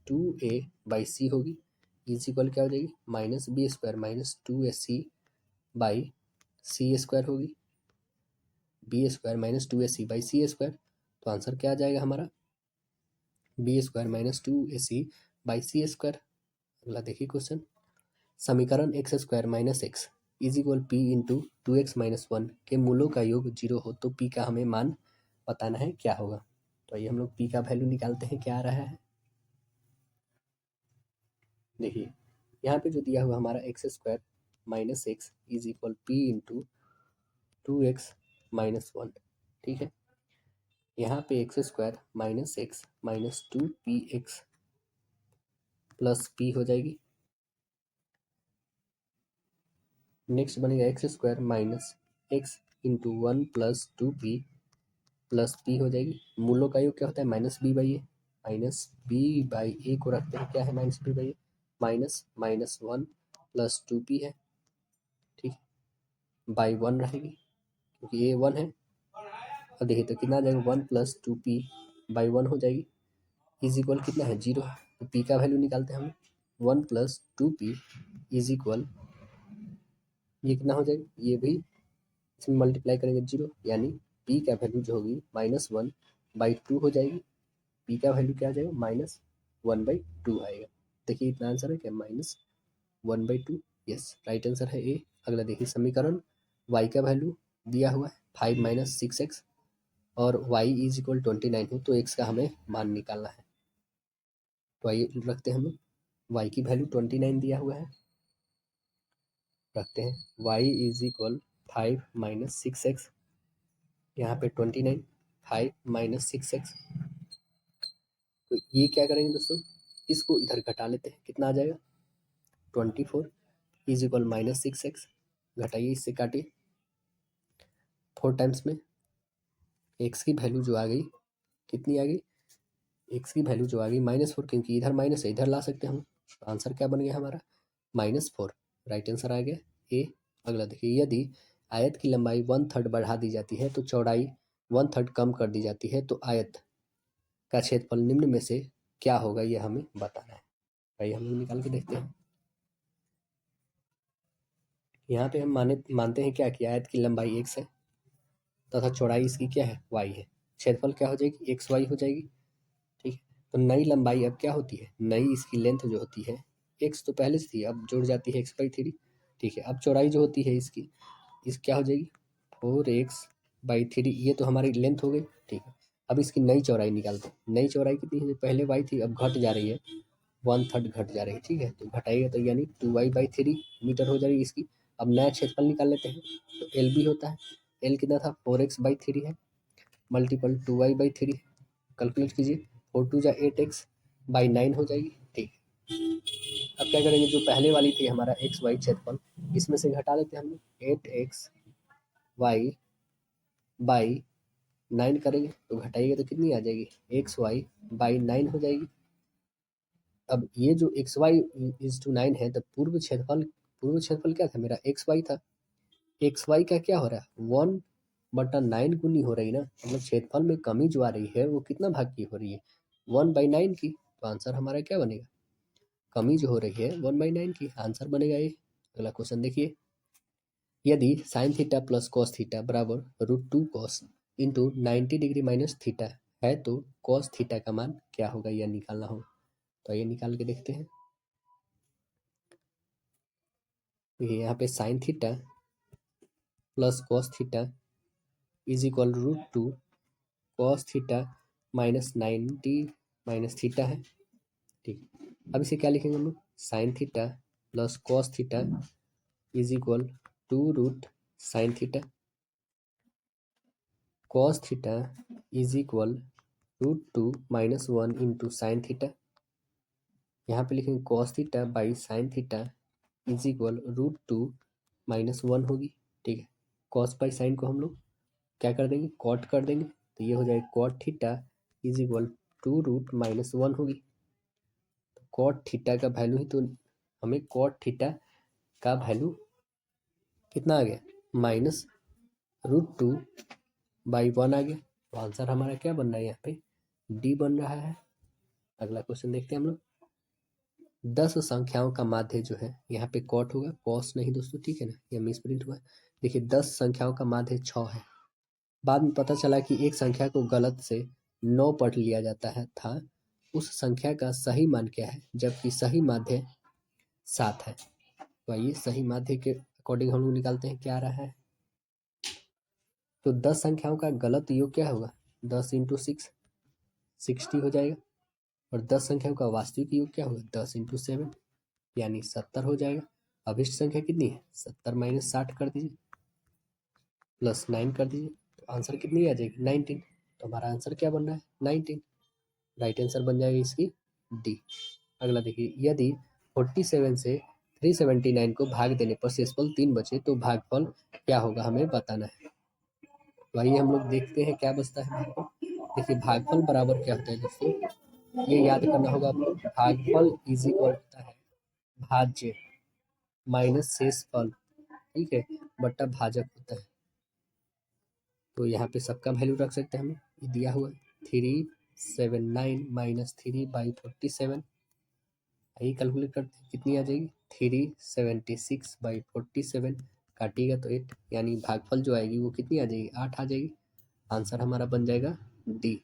-2a/c होगी, इज इक्वल क्या हो जाएगी -b² -2ac/c² होगी, b² -2ac/c²। तो आंसर क्या आ जाएगा हमारा b² -2ac/c²। अगला देखिए क्वेश्चन, समीकरण x² - x is equal p into 2x - 1 के मूलों का योग 0 हो तो p का हमें मान बताना है, क्या होगा। तो आइए हम लोग p का वैल्यू निकालते हैं, क्या आ रहा है। देखिए यहाँ पे जो दिया हुआ हमारा x² - x is equal p into 2x - 1। ठीक है, यहाँ पे x² - x -2px plus p हो जाएगी। नेक्स्ट बनेगा x² - x into 1 plus 2p plus p हो जाएगी। मूलों का योग क्या होता है -b/a को रखते हैं, क्या है -b/a -1 प्लस 2p है। ठीक, बाई 1 रहेगी क्योंकि a 1 है। अब देखिए तो कितना आ जाएगा 1 प्लस 2p बाई 1 हो जाएगी, इज इक्वल कितना है 0 है। तो p का वैल्यू निकालते हैं हम, 1 प्लस 2p इज इक्वल ये कितना हो जाएगा, ये भी इसमें मल्टीप्लाई करेंगे 0, यानी p का वैल्यू जो होगी -1/2 हो जाएगी। p का वैल्यू क्या आ जाएगा -1/2 आएगा। देखिए इतना आंसर है क्या -1/2। यस, राइट आंसर है ए। अगला देखिए समीकरण y का वैल्यू दिया हुआ है 5 - 6x और y इज इक्वल 29 हो तो x का हमें मान निकालना है। तो आइए रखते हैं हम y की वैल्यू 29 दिया हुआ है, रखते हैं y इज इक्वल 5 - 6x, यहाँ पे 29 5 - 6x। तो ये क्या करेंगे दोस्तों, इसको इधर घटा लेते हैं, कितना आ जाएगा 24 इज इक्वल -6x, घटाइए इससे काटिए 4 टाइम्स में x की वैल्यू जो आ गई कितनी आ गई, x की वैल्यू जो आ गई -4, क्योंकि इधर माइनस है इधर ला सकते हैं हम। तो आंसर क्या बन गया हमारा -4, राइट आंसर आ गया ए। अगला देखिए, यदि आयत की लंबाई 1/3 बढ़ा दी जाती है तो चौड़ाई 1/3 कम कर दी जाती है तो आयत का क्षेत्रफल निम्न में से क्या होगा, ये हमें बताना है। भाई हम लोग निकाल के देखते हैं। यहाँ पे हम मानते हैं क्या कि आयत की लंबाई x है तथा चौड़ाई इसकी क्या है y है, क्षेत्रफल क्या हो जाएगी xy हो जाएगी। ठीक है, तो नई लंबाई अब क्या होती है, नई इसकी लेंथ जो होती है x तो पहले से थी, अब जुड़ जाती है x/3। ठीक है, अब चौड़ाई जो होती है इसकी इस क्या हो जाएगी 4x/3, ये तो हमारी लेंथ हो गई। ठीक है, अब इसकी नई चौड़ाई निकालते हैं। नई चौड़ाई कितनी है, जो पहले y थी अब घट जा रही है, 1/3 घट जा रही है। ठीक है, तो घटाइएगा तो यानी 2y/3 मीटर हो जाएगी इसकी। अब नया क्षेत्रफल निकाल लेते हैं, तो एल भी होता है, एल कितना था 4x/3 है, मल्टीपल 2y/3, कैलकुलेट कीजिए 4 2 8x/9 हो जाएगी। ठीक, अब क्या करेंगे, जो पहले वाली थी हमारा एक्स वाई क्षेत्रफल, इसमें से घटा लेते हैं हम 8x/9 करेंगे तो घटाइएगा तो कितनी आ जाएगी xy/9 हो जाएगी। अब ये जो xy/9 है, तो पूर्व क्षेत्रफल क्या था मेरा xy था, xy का क्या हो रहा है 1/9 गुनी हो रही ना, मतलब क्षेत्रफल में कमी जो आ रही है वो कितना भाग की हो रही है 1/9 की। तो आंसर हमारा क्या बनेगा, कमी जो हो रही है 1/9 की, आंसर बनेगा ये। अगला क्वेश्चन देखिए, यदि sign theta plus cos theta बराबर √2 कॉस इंटू 90° माइनस थीटा है तो कॉस थीटा का मान क्या होगा, यह निकालना हो। तो ये निकाल के देखते हैं। देखिए यहाँ पे sine theta plus cos theta is equal √2 cos theta minus 90 minus थीटा है। ठीक, अब इसे क्या लिखेंगे हम लोग, sine theta plus cos theta is equal 2 root sine theta. Cos theta is equal √2 - 1 into sine theta. यहाँ पे लिखेंगे cos theta by sine theta is equal √2 - 1 होगी। ठीक है, कॉस बाई साइन को हम लोग क्या कर देंगे, कॉट कर देंगे, तो ये हो जाएगा कॉट थीटा इज इक्वल √2 - 1 होगी। तो कॉट थीटा का वैल्यू ही तो हमें कॉट थीटा का वैल्यू कितना आ गया, -√2/1 आ गया। तो आंसर हमारा क्या बन रहा है, यहाँ पे डी बन रहा है। अगला क्वेश्चन देखते हैं हम लोग। 10 संख्याओं का माध्य जो है, यहाँ पे कॉट होगा, कॉस नहीं दोस्तों, ठीक है ना, यह मिस प्रिंट हुआ है। देखिए 10 संख्याओं का माध्य 6 है। बाद में पता चला कि एक संख्या को गलत से 9 पढ़ लिया जाता है था, उस संख्या का सही मान क्या है, जबकि सही माध्य 7 है। तो आइए सही माध्य के अकॉर्डिंग हम लोग निकालते हैं क्या आ रहा है। तो 10 संख्याओं का गलत योग क्या होगा, 10 × 6 60 हो जाएगा। और 10 संख्याओं का वास्तविक योग क्या होगा, 10 × 7 यानी 70 हो जाएगा। अभिष्ट संख्या कितनी है, 70 - 60 कर दीजिए, +9 कर दीजिए, तो आंसर कितनी आ जाएगी, 19। तो हमारा आंसर क्या बन रहा है, 19। राइट आंसर बन जाएगा इसकी डी। अगला देखिए, यदि 47 से 379 को भाग देने पर शेषफल 3 बचे तो भागफल क्या होगा, हमें बताना है। तो आइए हम लोग देखते हैं क्या बचता है भागफल। देखिए भागफल बराबर क्या होता है दोस्तों, ये याद करना होगा आपको। भागफल इज इक्वल होता है भाज्य माइनस शेषफल, ठीक है, बट्टा भाजक होता है। तो यहाँ पे सबका वैल्यू रख सकते हैं हम, ये दिया हुआ है 379 - 3/47। आइए कैलकुलेट करते हैं कितनी आ जाएगी, 376/47 काटिएगा तो 8, यानी भागफल जो आएगी वो कितनी आ जाएगी, 8 आ जाएगी। आंसर हमारा बन जाएगा डी।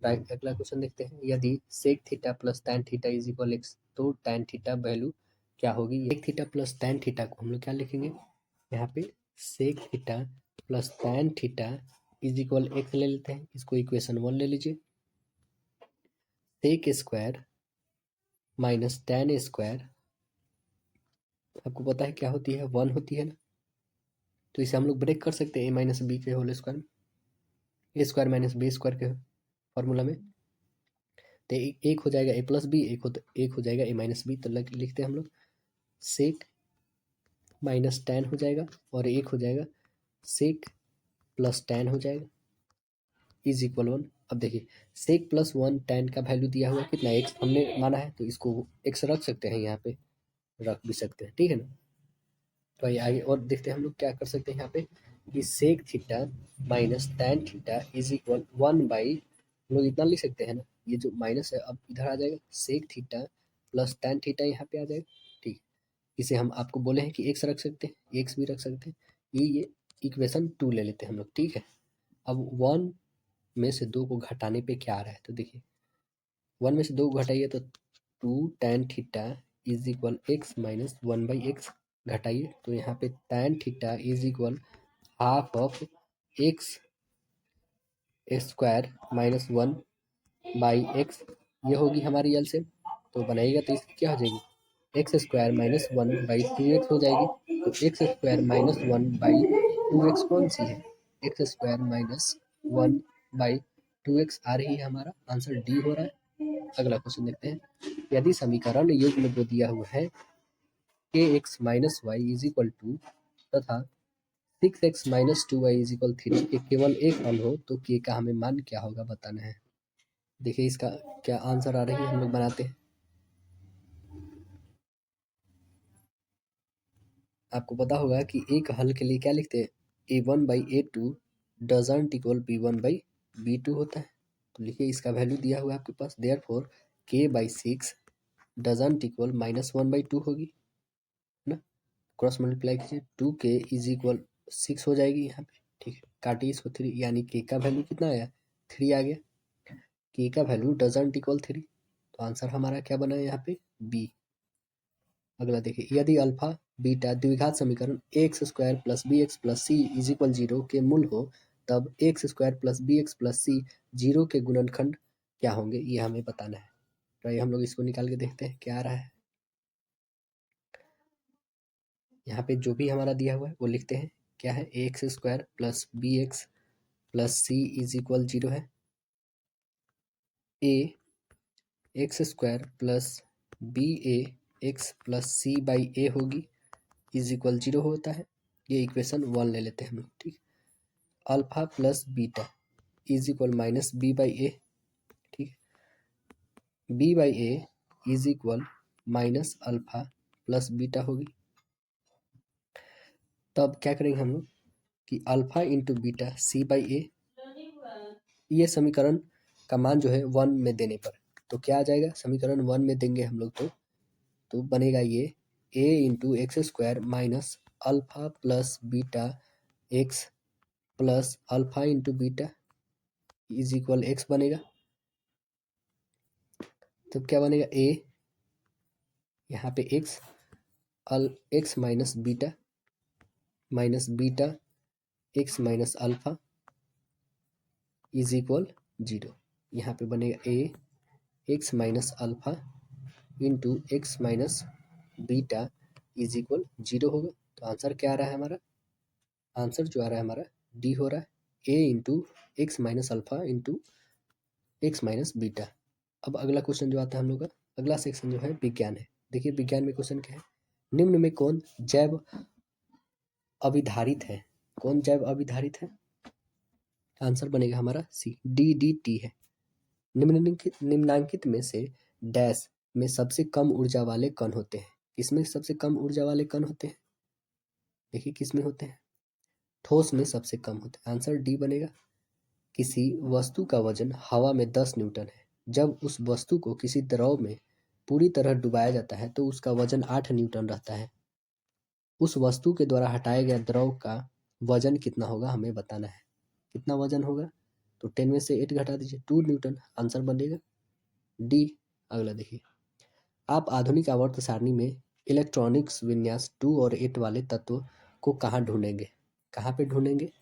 राइट, अगला क्वेश्चन देखते हैं। यदि sec theta plus tan theta is equal x, तो tan थीटा वैल्यू क्या होगी। Sec theta plus tan theta को हम लोग क्या लिखेंगे, यहाँ पे sec theta plus tan theta is equal x ले लेते हैं, इसको इक्वेशन 1 ले लीजिए। Sec square minus tan square आपको पता है क्या होती है, 1 होती है ना। तो इसे हम लोग ब्रेक कर सकते हैं a - b के होल स्क्वायर में, a² - b² के फॉर्मूला में। तो एक हो जाएगा a+b, एक हो जाएगा a - b। तो लिखते हैं हम लोग सेक माइनस tan हो जाएगा, और एक हो जाएगा सेक प्लस tan हो जाएगा इज इक्वल 1। अब देखिए सेक प्लस 1 tan का वैल्यू दिया हुआ है कितना, x हमने माना है, तो इसको x रख सकते हैं, यहाँ पे रख भी सकते हैं, ठीक है ना। तो आगे और देखते हैं हम लोग क्या कर सकते हैं यहाँ पे, कि sec theta minus tan theta is equal 1/, हम लोग इतना लिख सकते हैं ना, ये जो माइनस है अब इधर आ जाएगा, sec theta plus tan theta यहाँ पे आ जाएगा, ठीक। इसे हम आपको बोले हैं कि एक्स रख सकते हैं, एक्स भी रख सकते हैं। ये इक्वेशन 2 ले लेते हैं हम लोग, ठीक है। अब 1 में से 2 को घटाने पे क्या आ रहा है, तो देखिए 1 में से 2 को घटाइए तो 2 tan theta is equal x minus 1/x, घटाइए तो यहाँ पे tan theta is equal half of x square minus 1/x, ये होगी हमारी एलसीएम। तो बनाइएगा तो इसकी क्या हो जाएगी, x² - 1/2x हो जाएगी। तो x² - 1/2x कौन सी है, x² - 1/2x आ रही है, हमारा आंसर डी हो रहा है। अगला क्वेश्चन देखते हैं। यदि समीकरण युग्म जो दिया हुआ है kx - y is equal two तथा 6x - 2y इज इक्वल 3 के केवल एक हल हो तो k का हमें मान क्या होगा बताना है। देखिए इसका क्या आंसर आ रही है, हम लोग बनाते हैं। आपको पता होगा कि एक हल के लिए क्या लिखते हैं, a1/a2 डजंट इक्वल b1/b2 होता है। तो लिखिए इसका वैल्यू दिया हुआ है आपके पास, देयरफॉर k/6 डजंट इक्वल -1/2 होगी, है ना। क्रॉस मल्टीप्लाई कीजिए, 2k इज इक्वल 6 हो जाएगी यहाँ पे, ठीक है। काटिए इसको 3, यानी k का वैल्यू कितना आया, 3 आ गया। k का वैल्यू डजंट इक्वल 3, तो आंसर हमारा क्या बना है यहाँ पे, बी। अगला देखिए, यदि अल्फा बीटा द्विघात समीकरण x² + bx + c is equal 0 के मूल हो, तब x² + bx + c 0 के गुणनखंड क्या होंगे, ये हमें बताना है। तो ये हम लोग इसको निकाल के देखते हैं क्या आ रहा है। यहाँ पे जो भी हमारा दिया हुआ है वो लिखते हैं, क्या है, x² + bx plus C is equal 0 है। A X square plus B A X plus C by A होगी इज इक्वल 0 होता है। ये इक्वेशन 1 ले लेते हैं हम लोग, ठीक। Alpha plus beta is equal minus B by A, ठीक है। B by A is equal minus alpha plus beta होगी। तब क्या करेंगे हम लोग कि alpha into beta C by A, ये समीकरण का मान जो है 1 में देने पर तो क्या आ जाएगा, समीकरण 1 में देंगे हम लोग तो बनेगा ये A into X square minus alpha plus beta X plus alpha into beta is equal X बनेगा। तब क्या बनेगा, ए यहाँ पे X minus beta X minus alpha is equal 0। यहाँ पे बनेगा A X minus alpha into X minus beta is equal 0 होगा। तो आंसर क्या आ रहा है हमारा, आंसर जो आ रहा है हमारा डी हो रहा है, A into X minus alpha into X minus beta. अब अगला क्वेश्चन जो आता है हम लोग का, अगला सेक्शन जो है विज्ञान है। देखिए विज्ञान में क्वेश्चन क्या है, निम्न में कौन जैव अविधारित है, कौन जैव अविधारित है। आंसर बनेगा हमारा सी, डी है। निम्नांकित में से डैश में सबसे कम ऊर्जा वाले कण होते हैं। किसमें सबसे कम ऊर्जा वाले कण होते हैं, देखिए किसमें होते हैं, ठोस में सबसे कम होते हैं। आंसर डी बनेगा। किसी वस्तु का वजन हवा में 10 न्यूटन है। जब उस वस्तु को किसी द्रव में पूरी तरह डुबाया जाता है तो उसका वजन 8 न्यूटन रहता है। उस वस्तु के द्वारा हटाया गया द्रव का वजन कितना होगा, हमें बताना है। कितना वजन होगा, तो 10 में से 8 घटा दीजिए, 2 न्यूटन। आंसर बनेगा डी। अगला देखिए, आप आधुनिक आवर्त सारणी में इलेक्ट्रॉनिक्स विन्यास 2 और 8 वाले तत्व को कहाँ ढूंढेंगे, कहाँ पे ढूंढेंगे,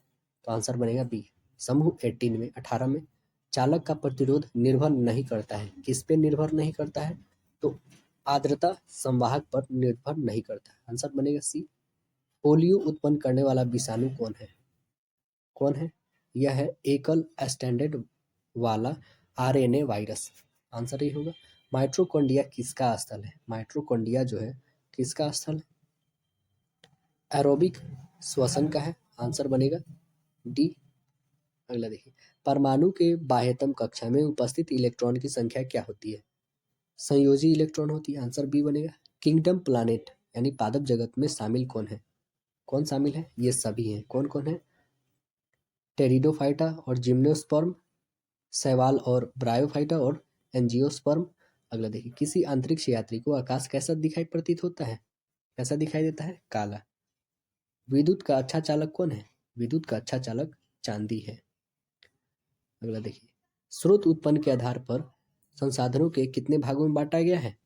तो आंसर बनेगा बी, समूह 18 में। चालक का प्रतिरोध निर्भर नहीं करता है, किस पे निर्भर नहीं करता है, तो आर्द्रता संवाहक पर निर्भर नहीं करता है। आंसर बनेगा सी। पोलियो उत्पन्न करने वाला विषाणु कौन है, कौन है, यह है एकल स्टैंडर्ड वाला आरएनए वायरस। आंसर ये होगा। माइटोकॉन्ड्रिया किसका स्थल है, माइटोकॉन्ड्रिया जो है किसका स्थल है, एरोबिक श्वसन का है। आंसर बनेगा डी। अगला देखिए, परमाणु के बाह्यतम कक्षा में उपस्थित इलेक्ट्रॉन की संख्या क्या होती है, संयोजी इलेक्ट्रॉन होती है। आंसर बी बनेगा। किंगडम प्लानिट यानी पादप जगत में शामिल कौन है, कौन शामिल है, ये सभी हैं। कौन कौन है, टेरिडोफाइटा और जिम्नोस्पर्म, शैवाल और ब्रायोफाइटा और एंजियोस्पर्म। अगला देखिए, किसी अंतरिक्ष यात्री को आकाश कैसा दिखाई प्रतीत होता है, कैसा दिखाई देता है, काला। विद्युत का अच्छा चालक कौन है, विद्युत का अच्छा चालक चांदी है। अगला देखिए, स्रोत उत्पन्न के आधार पर संसाधनों के कितने भागों में बांटा गया है,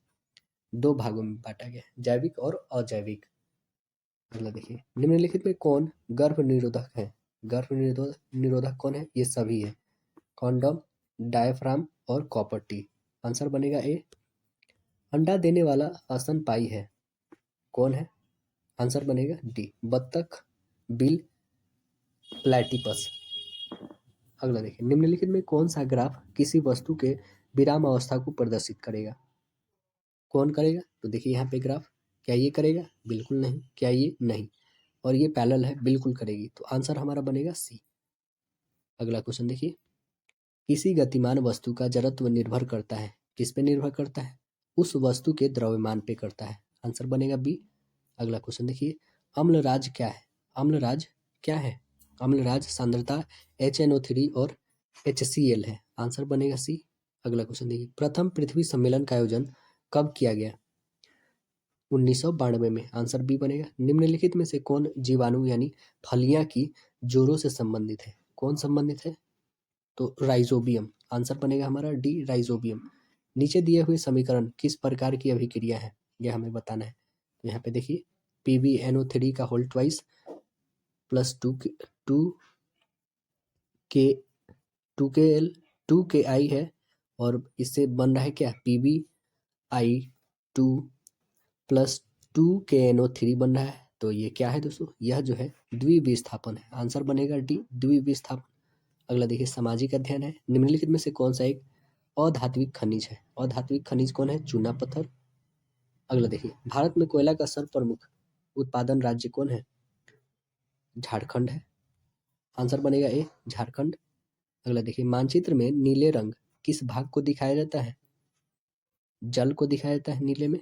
2 भागों में बांटा गया है, जैविक और अजैविक। अगला देखिए, निम्नलिखित में कौन गर्भ निरोधक है, गर्भ निरोधक कौन है, ये सभी है, कॉन्डम, डायफ्राम और कॉपर टी। आंसर बनेगा ए। अंडा देने वाला स्तनपायी है, कौन है, आंसर बनेगा डी, बत्तख, बिल प्लेटिपस। अगला देखिए, निम्नलिखित में कौन सा ग्राफ किसी वस्तु के विराम अवस्था को प्रदर्शित करेगा, कौन करेगा, तो देखिए यहाँ पे ग्राफ, क्या ये करेगा, बिल्कुल नहीं, क्या ये नहीं, और ये पैरेलल है, बिल्कुल करेगी। तो आंसर हमारा बनेगा सी। अगला क्वेश्चन देखिए, किसी गतिमान वस्तु का जड़त्व निर्भर करता है, किस पे निर्भर करता है, उस वस्तु के द्रव्यमान पे करता है। आंसर बनेगा बी। अगला क्वेश्चन देखिए, अम्लराज क्या है, अम्लराज क्या है, अम्लराज सांद्रता HNO3 और HCl है। आंसर बनेगा सी। अगला क्वेश्चन देखिए, प्रथम पृथ्वी सम्मेलन का आयोजन कब किया गया, 1992 में। आंसर बी बनेगा। निम्नलिखित में से कौन जीवाणु यानी फलियां की जोड़ों से संबंधित है, कौन संबंधित है, तो राइजोबियम। आंसर बनेगा हमारा डी, राइजोबियम। नीचे दिए हुए समीकरण किस प्रकार की अभिक्रिया है, यह हमें बताना है। तो यहाँ पे देखिए, PbNO3 का होल ट्वाइस प्लस 2Ki है, और इससे बन रहा है क्या, PbI2 प्लस 2KNO3 बन रहा है। तो ये क्या है दोस्तों, यह जो है द्विविस्थापन है। आंसर बनेगा डी, द्विविस्थापन। अगला देखिए सामाजिक अध्ययन है। निम्नलिखित में से कौन सा एक अधात्विक खनिज है? अधात्विक खनिज कौन है? चूना पत्थर। अगला देखिए भारत में कोयला का सर्वप्रमुख उत्पादन राज्य कौन है? झारखंड है। आंसर बनेगा ए झारखंड। अगला देखिए मानचित्र में नीले रंग किस भाग को दिखाया जाता है? जल को दिखाया जाता है नीले में।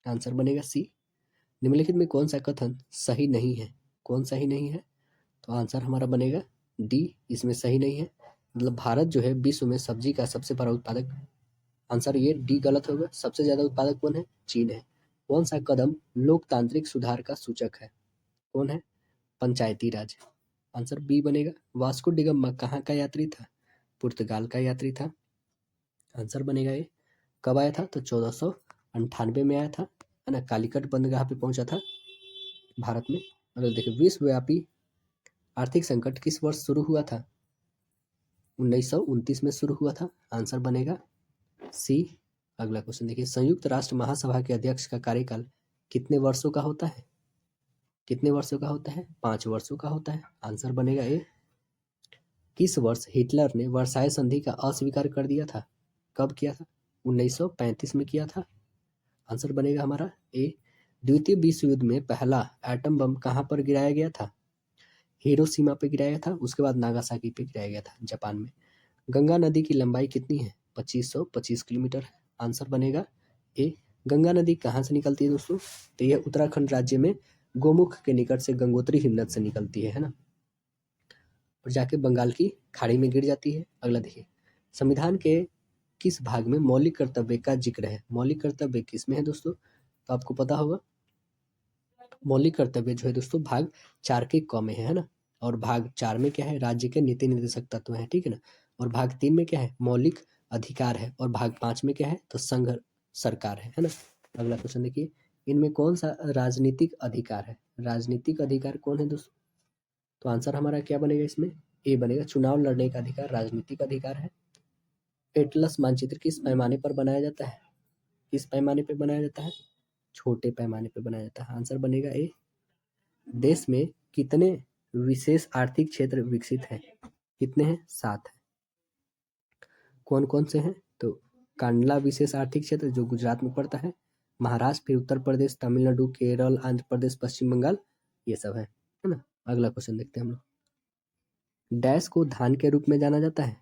आंसर बनेगा सी। निम्नलिखित में कौन सा कथन सही नहीं है? कौन सही नहीं है? तो आंसर हमारा बनेगा डी, इसमें सही नहीं है। मतलब भारत जो है विश्व में सब्जी का सबसे बड़ा उत्पादक। आंसर ये डी गलत होगा। सबसे ज्यादा उत्पादक कौन है? चीन है। कौन सा कदम लोकतांत्रिक सुधार का सूचक है? कौन है? पंचायती राज। आंसर बी बनेगा। वास्को डिगामा कहाँ का यात्री था? पुर्तगाल का यात्री था। आंसर बनेगा ये। कब आया था? तो 1498 में आया था, है ना। कालीकट बंदरगाह पे पहुंचा था भारत में। अगर देखिए विश्वव्यापी आर्थिक संकट किस वर्ष शुरू हुआ था? 1929 में शुरू हुआ था। आंसर बनेगा सी। अगला क्वेश्चन देखिए संयुक्त राष्ट्र महासभा के अध्यक्ष का कार्यकाल कितने वर्षों का होता है? कितने वर्षों का होता है? 5 वर्षों का होता है। आंसर बनेगा ए। किस वर्ष हिटलर ने वर्साय संधि का अस्वीकार कर दिया था? कब किया था? 1935 में किया था। आंसर बनेगा हमारा ए। द्वितीय विश्व युद्ध में पहला एटम बम कहाँ पर गिराया गया था? हिरोशिमा पे गिराया था। उसके बाद नागासाकी पे गिराया गया था जापान में। गंगा नदी की लंबाई कितनी है? 2525 किलोमीटर है। आंसर बनेगा ए। गंगा नदी कहाँ से निकलती है दोस्तों? तो यह उत्तराखंड राज्य में गोमुख के निकट से गंगोत्री हिमनद से निकलती है ना, और जाके बंगाल की खाड़ी में गिर जाती है। अगला देखिए संविधान के किस भाग में मौलिक कर्तव्य का जिक्र है? मौलिक कर्तव्य किस में है दोस्तों? तो आपको पता होगा मौलिक कर्तव्य जो है दोस्तों भाग 4 के क में है ना। और भाग 4 में क्या है? राज्य के नीति निर्देशक तत्व है, ठीक है ना। और भाग 3 में क्या है? मौलिक अधिकार है। और भाग 5 में क्या है? तो संघ सरकार है ना। अगला क्वेश्चन देखिए इनमें कौन सा राजनीतिक अधिकार है? राजनीतिक अधिकार कौन है दोस्तों? तो आंसर हमारा क्या बनेगा इसमें? ए बनेगा। चुनाव लड़ने का अधिकार राजनीतिक अधिकार है। एटलस मानचित्र किस पैमाने पर बनाया जाता है? किस पैमाने पर बनाया जाता है? छोटे पैमाने पर बनाया जाता है। आंसर बनेगा ए। देश में कितने विशेष आर्थिक क्षेत्र विकसित हैं? कितने हैं? 7 हैं। कौन कौन से हैं? तो कांडला विशेष आर्थिक क्षेत्र जो गुजरात में पड़ता है, महाराष्ट्र, फिर उत्तर प्रदेश, तमिलनाडु, केरल, आंध्र प्रदेश, पश्चिम बंगाल, ये सब है ना। अगला क्वेश्चन देखते हैं हम लोग। डैश को धान के रूप में जाना जाता है?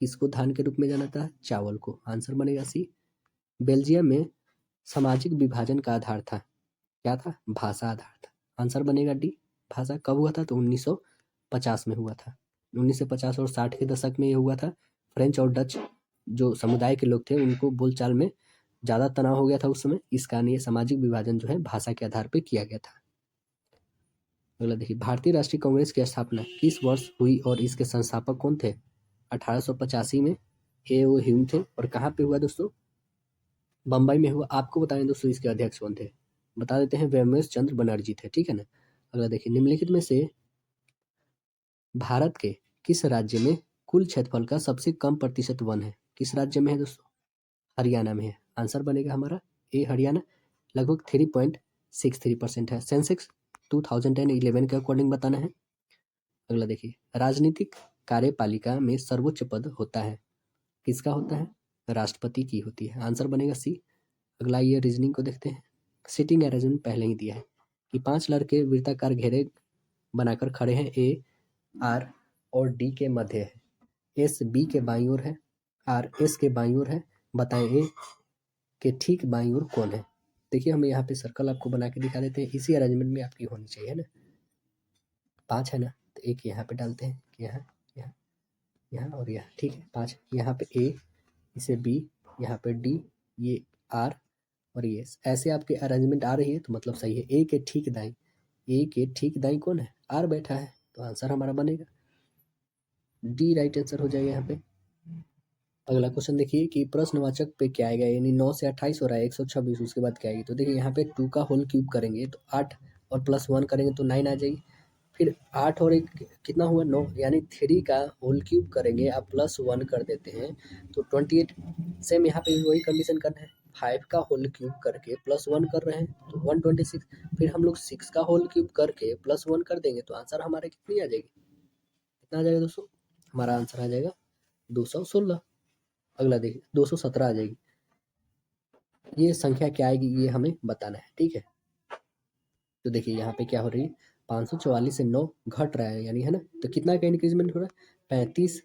किसको धान के रूप में जाना जाता है? चावल को। आंसर बनेगा सी। बेल्जियम में सामाजिक विभाजन का आधार था? क्या था? भाषा आधार था। आंसर बनेगा डी भाषा। कब हुआ था? तो 1950 में हुआ था। 1950 और 60 के दशक में ये हुआ था। फ्रेंच और डच जो समुदाय के लोग थे उनको बोलचाल में ज़्यादा तनाव हो गया था उस समय, इस कारण ये सामाजिक विभाजन जो है भाषा के आधार पर किया गया था। अगला देखिए भारतीय राष्ट्रीय कांग्रेस की स्थापना किस वर्ष हुई और इसके संस्थापक कौन थे? 1885 में ए ओ ह्यूम थे। और कहाँ पे हुआ दोस्तों? बम्बई में हुआ। आपको बताएं दोस्तों इसके अध्यक्ष कौन थे? बता देते हैं व्योमेश चंद्र बनर्जी थे, ठीक है ना। अगला देखिए निम्नलिखित में से भारत के किस राज्य में कुल क्षेत्रफल का सबसे कम प्रतिशत वन है? किस राज्य में है दोस्तों? हरियाणा में है। आंसर बनेगा हमारा ए हरियाणा। लगभग 3.63% है। सेंसेक्स 2011 के अकॉर्डिंग बताना है। अगला देखिए राजनीतिक कार्यपालिका में सर्वोच्च पद होता है? किसका होता है? राष्ट्रपति की होती है। आंसर बनेगा सी। अगला ये रीजनिंग को देखते हैं। सिटिंग अरेंजमेंट पहले ही दिया है कि 5 लड़के वृत्ताकार घेरे बनाकर खड़े हैं। ए आर और डी के मध्य है। एस बी के बाईं ओर है। आर एस के बाईं ओर है। बताएं ए के ठीक बाईं ओर कौन है? देखिए हम यहाँ पे सर्कल आपको बना के दिखा देते हैं। इसी अरेंजमेंट में आपकी होनी चाहिए ना। 5 है ना, तो एक यहाँ पे डालते हैं, यहाँ यहाँ यहाँ और यहाँ, ठीक है। 5 यहाँ पे ए, इसे बी, यहाँ पे डी, ये आर और ये एस। ऐसे आपके अरेंजमेंट आ रही है तो मतलब सही है। ए के ठीक दाई, ए के ठीक दाई कौन है? आर बैठा है, तो आंसर हमारा बनेगा डी राइट आंसर हो जाएगा यहाँ पे। अगला क्वेश्चन देखिए कि प्रश्नवाचक पे क्या आएगा, यानी 9 से 28 हो रहा है, 126, उसके बाद क्या आएगी? तो देखिए यहाँ पे 2 का होल क्यूब करेंगे तो 8 और +1 करेंगे तो 9 आ जाएगी। फिर 8 और 1 कितना हुआ? 9, यानी 3 का होल क्यूब करेंगे आप +1 कर देते हैं तो 28। सेम यहाँ पे भी वही कंडीशन करना है। 5 का होल क्यूब करके +1 कर रहे हैं तो 126। फिर हम लोग 6 का होल क्यूब करके +1 कर देंगे तो आंसर हमारे कितनी आ जाएगी? कितना आ जाएगा दोस्तों? हमारा आंसर आ जाएगा 216। अगला देखिए 217 आ जाएगी। ये संख्या क्या आएगी ये हमें बताना है, ठीक है। तो देखिए यहाँ पे क्या हो रही है, 544 से 9 घट रहा है यानी, है ना। तो कितना का इंक्रीजमेंट हो रहा है, 35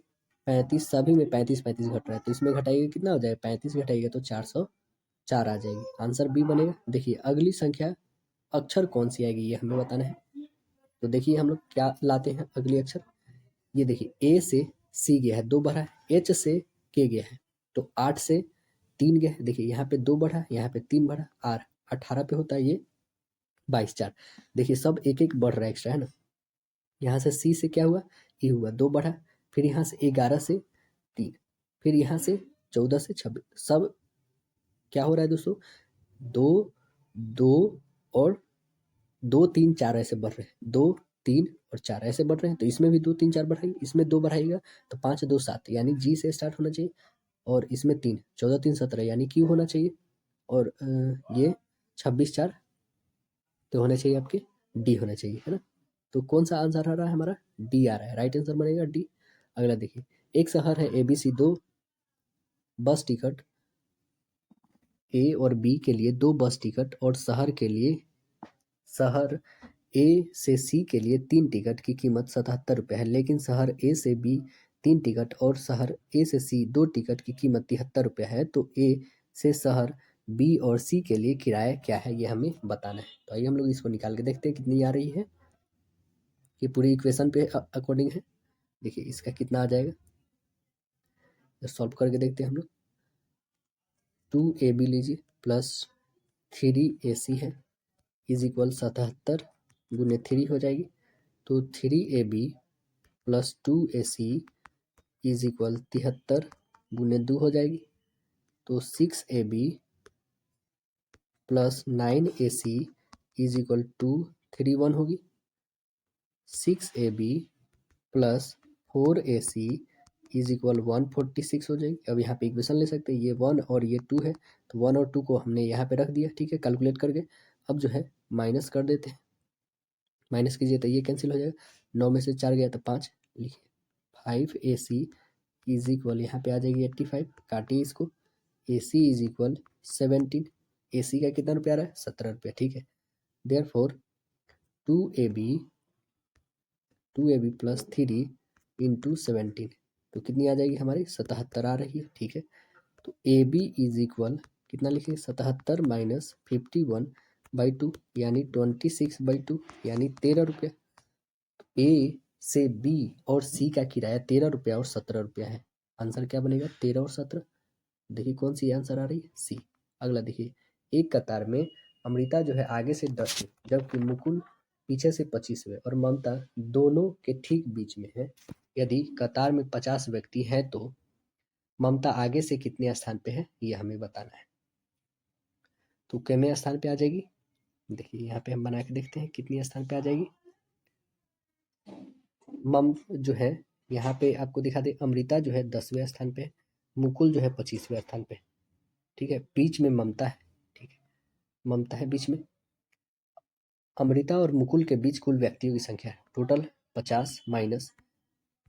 35, सभी में 35 35 घट रहा है। तो इसमें घटाइएगा कितना हो जाएगा, 35 घटाइएगा तो 404 आ जाएगी। आंसर बी बनेगा। देखिए अगली संख्या अक्षर कौन सी आएगी ये हमें बताना है। तो देखिए हम लोग क्या लाते हैं अगली अक्षर। ये देखिए ए से सी गया है, 2 बढ़ा है, एच से के गया है तो 8 से 3 गया है। देखिए यहाँ पे 2 बढ़ा, यहाँ पे 3 बढ़ा, आर 18 पे होता है ये 22 4। देखिए सब एक एक बढ़ रहा है एक्स्ट्रा, है ना। यहाँ से सी से क्या हुआ, ये हुआ 2 बढ़ा, फिर यहाँ से 11 से 3, फिर यहाँ से 14 से 26, सब क्या हो रहा है दोस्तों, 2 2 और 2 3 4 ऐसे बढ़ रहे हैं, 2 3 और 4 ऐसे बढ़ रहे हैं। तो इसमें भी 2 3 4 बढ़ाइए, इसमें 2 बढ़ाइएगा तो 5 2 7 यानी जी से स्टार्ट होना चाहिए। और इसमें 3 14 3 17 यानी क्यू होना चाहिए। और ये 26 4 तो होना चाहिए आपके डी होना चाहिए, है ना। तो कौन सा आंसर आ रहा है हमारा, डी आ रहा है, राइट आंसर बनेगा डी। अगला देखिए, एक शहर है ABC, 2 बस टिकट ए और बी के लिए 2 बस टिकट और शहर ए से सी के लिए 3 टिकट की कीमत 77 रुपये है। लेकिन शहर ए से बी 3 टिकट और शहर ए से सी 2 टिकट की कीमत 73 रुपये है। तो ए से शहर बी और सी के लिए किराया क्या है ये हमें बताना है। तो आइए हम लोग इसको निकाल के देखते हैं कितनी आ रही है। ये पूरी इक्वेशन पे अकॉर्डिंग है। देखिए इसका कितना आ जाएगा, सॉल्व करके देखते हैं हम लोग। 2AB लीजिए प्लस 3AC है इज इक्वल 77 गुने 3 हो जाएगी। तो 3AB plus 2AC is equal 73 गुने 2 हो जाएगी। तो 6AB plus 9AC is equal to 31 होगी। 6AB plus 4AC is equal 146 हो जाएगी। अब यहाँ पे इक्वेशन ले सकते हैं, ये 1 और ये 2 है तो 1 और 2 को हमने यहाँ पे रख दिया, ठीक है, कैलकुलेट करके। अब जो है माइनस कर देते हैं, माइनस कीजिए तो ये कैंसिल हो जाएगा। 9 में से 4 गया तो 5 लिखिए। 5AC इज इक्वल यहाँ पे आ जाएगी 85, काटिए इसको। AC इज इक्वल 17, AC का कितना रुपया आ रहा है 17 रुपया, ठीक है। देयरफॉर 2AB प्लस 3 इंटू 17 तो कितनी आ जाएगी हमारी 77 आ रही है, ठीक है। तो AB इज इक्वल कितना लिखेंगे 77 माइनस 51/2 यानी 26/2 यानी 13 रुपया। ए से बी और सी का किराया 13 रुपया और 17 रुपया है। आंसर क्या बनेगा 13 और 17। देखिए कौन सी आंसर आ रही है, सी। अगला देखिए, एक कतार में अमृता जो है आगे से 10 जबकि मुकुल पीछे से 25 और ममता दोनों के ठीक बीच में है। यदि कतार में 50 व्यक्ति हैं तो ममता आगे से कितने स्थान पे है ये हमें बताना है। तो कितने स्थान पे आ जाएगी, देखिए यहाँ पे हम बना के देखते हैं कितनी स्थान पे आ जाएगी। मम जो है यहाँ पे आपको दिखा दे, अमृता जो है 10वें स्थान पे, मुकुल जो है 25वें स्थान पे, ठीक है। बीच में ममता है, ठीक है, ममता है बीच में। अमृता और मुकुल के बीच कुल व्यक्तियों की संख्या है टोटल 50 माइनस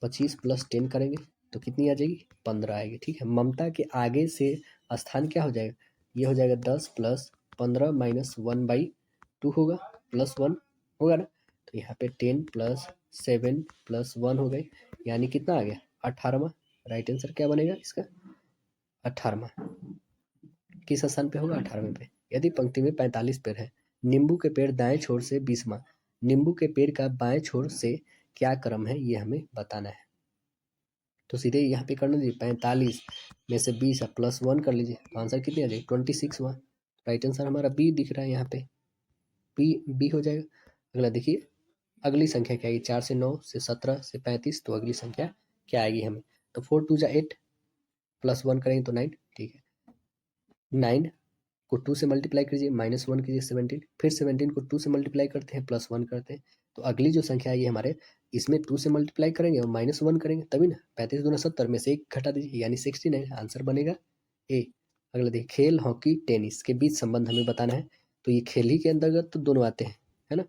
25 प्लस 10 करेंगे तो कितनी आ जाएगी 15 आएगी, ठीक है। ममता के आगे से स्थान क्या हो जाएगा, ये हो जाएगा 10 प्लस 15 माइनस 1/2 होगा, प्लस 1 होगा ना। तो यहाँ पे 10 प्लस 7 प्लस 1 हो गई यानी कितना आ गया 18वां। राइट आंसर क्या बनेगा इसका 18वां। किस स्थान पे होगा 18वें पे। यदि पंक्ति में 45 पेड़ है, नींबू के पेड़ दाएं छोर से 20वां, नींबू के पेड़ का बाएं छोर से क्या क्रम है ये हमें बताना है। तो सीधे यहाँ पे करना दीजिए, 45 में से 20 प्लस 1 कर लीजिए तो आंसर कितनी आ जाएगी 26वां। राइट आंसर हमारा बी दिख रहा है यहाँ पे, बी हो जाएगा। अगला देखिए, अगली संख्या क्या आएगी, 4 से 9 से 17 से 35 तो अगली संख्या क्या आएगी हमें। तो 4 2 8 प्लस 1 करेंगे तो 9, ठीक है। 9 को 2 से मल्टीप्लाई कीजिए, माइनस 1 कीजिए 17, फिर 17 को 2 से मल्टीप्लाई करते हैं प्लस 1 करते हैं। तो अगली जो संख्या है ये हमारे इसमें 2 से मल्टीप्लाई करेंगे और माइनस 1 करेंगे तभी ना। 35 दूना 70 में से 1 घटा दीजिए यानी 69, आंसर बनेगा ए। अगला देखिए, खेल हॉकी टेनिस के बीच संबंध हमें बताना है। तो ये खेल ही के अंतर्गत तो दोनों आते हैं, है ना।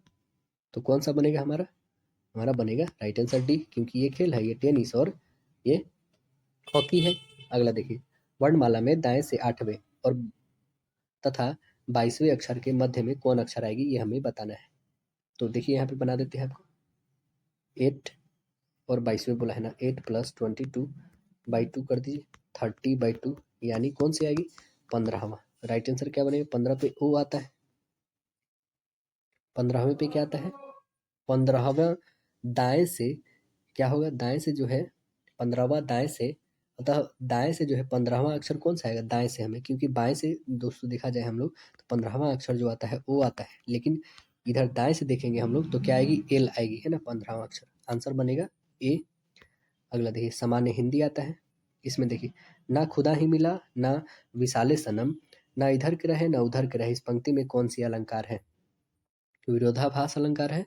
तो कौन सा बनेगा हमारा बनेगा राइट आंसर डी, क्योंकि ये खेल है, ये टेनिस और ये हॉकी है। अगला देखिए, वर्णमाला में दाएं से 8वें और तथा 22वें अक्षर के मध्य में कौन अक्षर आएगी, ये हमें बताना है। तो देखिए यहाँ पे बना देते हैं आपको, 8 और 22वें बोला है ना, 8 + 22/2 कर दीजिए, 30/2 यानी कौन सी आएगी, 15वां। राइट आंसर क्या बनेगा, 15 पे ओ आता है, 15वें पे क्या आता है, 15वां दाएं से क्या होगा, दाएं से जो है 15वां दाएं से, अतः दाएं से जो है 15वां अक्षर कौन सा आएगा, दाएं से हमें, क्योंकि बाएं से दोस्तों देखा जाए हम लोग तो 15वां अक्षर जो आता है ओ आता है, लेकिन इधर दाएं से देखेंगे हम लोग तो क्या आएगी, एल आएगी, है ना, 15वां अक्षर। आंसर बनेगा ए। अगला देखिए, सामान्य हिंदी आता है, इसमें देखिए, ना खुदा ही मिला ना विशाले सनम, ना इधर के रहे ना उधर के रहे, इस पंक्ति में कौन सी अलंकार है, विरोधाभास अलंकार है।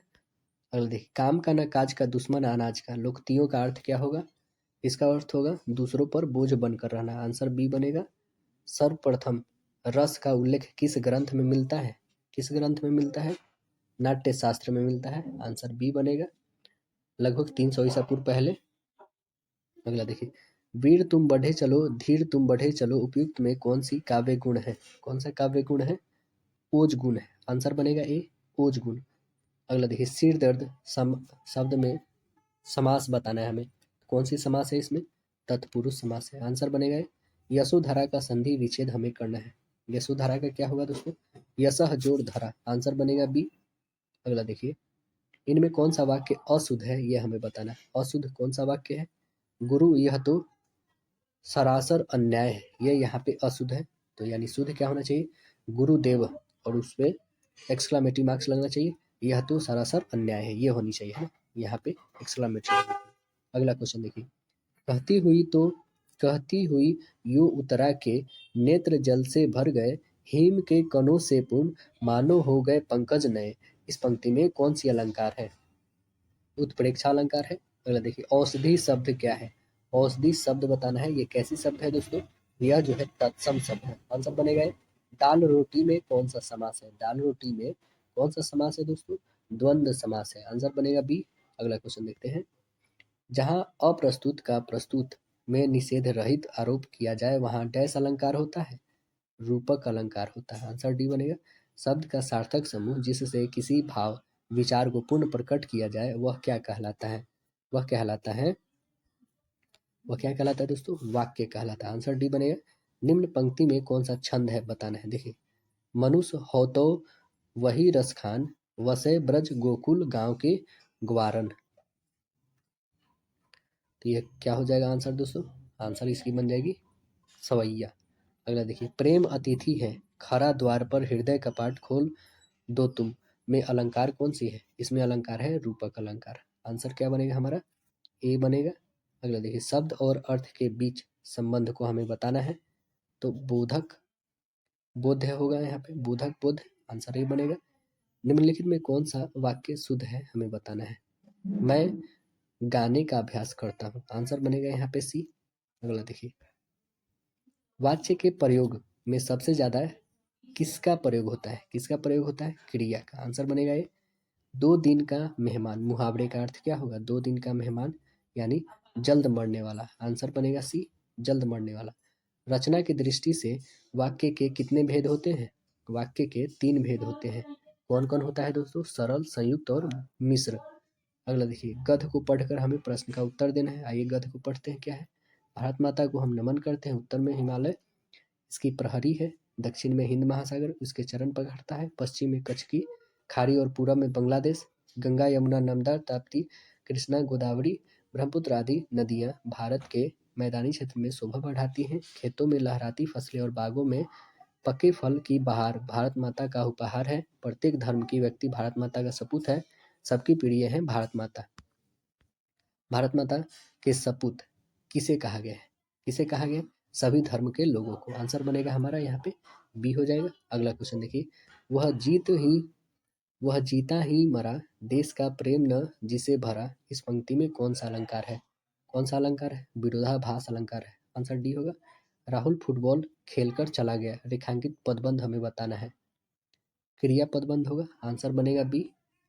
अगला देखिए, काम का ना काज का दुश्मन अनाज का, लोकतियों का अर्थ क्या होगा, इसका अर्थ होगा दूसरों पर बोझ बनकर रहना। आंसर बी बनेगा। सर्वप्रथम रस का उल्लेख किस ग्रंथ में मिलता है, किस ग्रंथ में मिलता है, नाट्य शास्त्र में मिलता है। आंसर बी बनेगा, लगभग 300 ईसा पूर्व पहले। अगला देखिए, वीर तुम बढ़े चलो धीर तुम बढ़े चलो, उपयुक्त में कौन सी काव्य गुण है, कौन सा काव्य गुण है, ओज गुण है। आंसर बनेगा ए, ओज गुण। अगला देखिए, सिर दर्द शब्द में समास बताना है हमें, कौन सी समास है इसमें, तत्पुरुष समास है। आंसर बनेगा ए। यशोधरा का संधि विच्छेद हमें करना है, यशोधरा का क्या होगा दोस्तों, यशः जोड़ धरा। आंसर बनेगा बी। अगला देखिए, इनमें कौन सा वाक्य अशुद्ध है, यह हमें बताना है। अशुद्ध कौन सा वाक्य है, गुरु यह तो सरासर अन्याय है, ये यहाँ पे अशुद्ध है, तो यानी शुद्ध क्या होना चाहिए, गुरुदेव, और उस पर एक्सक्लामेटरी मार्क्स लगना चाहिए, यह तो सरासर अन्याय है, ये होनी चाहिए, है ना, यहाँ पे एक्सक्लामेटरी। अगला क्वेश्चन देखिए, कहती हुई तो कहती हुई यूं उतरा के नेत्र जल से भर गए, हिम के कणों से पूर्ण मानो हो गए पंकज नए, इस पंक्ति में कौन सी अलंकार है, उत्प्रेक्षा अलंकार है। अगला देखिए, औषधि शब्द क्या है, औषधि शब्द बताना है, ये कैसी शब्द है दोस्तों, यह जो है तत्सम शब्द है। आंसर बनेगा ये। दाल रोटी में कौन सा समास है, दाल रोटी में कौन सा समास है दोस्तों, द्वंद्व समास है। आंसर बनेगा बी। अगला क्वेश्चन देखते हैं, जहां अप्रस्तुत का प्रस्तुत में निषेध रहित आरोप किया जाए वहां डैश अलंकार होता है, रूपक अलंकार होता है। आंसर डी बनेगा। शब्द का सार्थक समूह जिससे किसी भाव विचार को पूर्ण प्रकट किया जाए वह क्या कहलाता है, वह कहलाता है, वह क्या कहलाता है दोस्तों, वाक्य कहलाता है। आंसर डी बनेगा। निम्न पंक्ति में कौन सा छंद है बताना है। देखिए, मनुष्य हो तो वही रस खान, वसे ब्रज गोकुल गांव के ग्वारन, तो ये क्या हो जाएगा आंसर दोस्तों, आंसर इसकी बन जाएगी सवैया। अगला देखिए, प्रेम अतिथि है खरा द्वार पर हृदय कपाट खोल दो तुम, में अलंकार कौन सी है, इसमें अलंकार है रूपक अलंकार। आंसर क्या बनेगा हमारा, ए बनेगा। अगला देखिए, शब्द और अर्थ के बीच संबंध को हमें बताना है, तो बोधक बोध्य होगा यहाँ पे, बोधक बोध। आंसर ए बनेगा। निम्नलिखित में कौन सा वाक्य शुद्ध है हमें बताना है, मैं गाने का अभ्यास करता हूँ। आंसर बनेगा यहाँ पे सी। अगला देखिए, वाच्य के प्रयोग में सबसे ज्यादा किसका प्रयोग होता है, किसका प्रयोग होता है, क्रिया का। आंसर बनेगा ये। 2 दिन का मेहमान, मुहावरे का अर्थ क्या होगा, 2 दिन का मेहमान यानी जल्द मरने वाला। आंसर बनेगा सी, जल्द मरने वाला। रचना की दृष्टि से वाक्य के कितने भेद होते हैं, वाक्य के 3 भेद होते हैं। कौन कौन होता है दोस्तों, सरल, संयुक्त और मिश्र। अगला देखिए, गद्य को पढ़कर हमें प्रश्न का उत्तर देना है। आइए गद्य को पढ़ते हैं, क्या है, भारत माता को हम नमन करते हैं, उत्तर में हिमालय इसकी प्रहरी है, दक्षिण में हिंद महासागर उसके चरण पकड़ता है, पश्चिम में कच्छ की खाड़ी और पूरब में बांग्लादेश, गंगा यमुना नर्मदा ताप्ती कृष्णा गोदावरी ब्रह्मपुत्र आदि नदियां भारत के मैदानी क्षेत्र में शोभा बढ़ाती हैं, खेतों में लहराती फसलें और बागों में पके फल की बहार भारत माता का उपहार है, प्रत्येक धर्म की व्यक्ति भारत माता का सपूत है, सबकी प्रिय है भारत माता। भारत माता के सपूत किसे कहा गया है, किसे कहा गया, सभी धर्म के लोगों को। आंसर बनेगा हमारा यहाँ पे बी हो जाएगा। अगला क्वेश्चन देखिए, वह जीत ही वह जीता ही मरा देश का प्रेम न जिसे भरा, इस पंक्ति में कौन सा अलंकार है, कौन सा अलंकार है, विरोधाभास अलंकार है। आंसर डी होगा। राहुल फुटबॉल खेलकर चला गया, रेखांकित पदबंध हमें बताना है, क्रिया पदबंध होगा। आंसर बनेगा बी।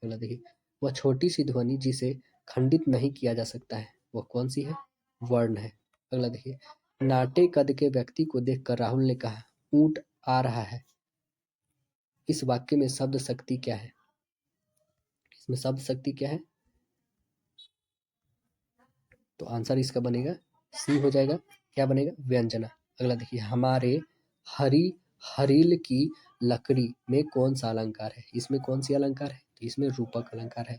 अगला देखिए, वह छोटी सी ध्वनि जिसे खंडित नहीं किया जा सकता है, वह कौन सी है, वर्ण है। अगला देखिए, नाटे कद के व्यक्ति को देखकर राहुल ने कहा, ऊंट आ रहा है। इस वाक्य में शब्द शक्ति क्या है? इसमें शब्द शक्ति क्या है? तो आंसर इसका बनेगा सी हो जाएगा। क्या बनेगा? व्यंजना। अगला देखिए, हमारे हरिल की लकड़ी में कौन सा अलंकार है? इसमें कौन सी अलंकार है? तो इसमें रूपक अलंकार है।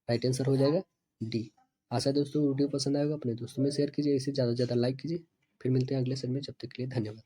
राइट आंसर हो जाएगा डी। आशा है दोस्तों वीडियो पसंद आएगा, अपने दोस्तों में शेयर कीजिए, इसे ज़्यादा से ज़्यादा लाइक कीजिए। फिर मिलते हैं अगले सेशन में, जब तक के लिए धन्यवाद।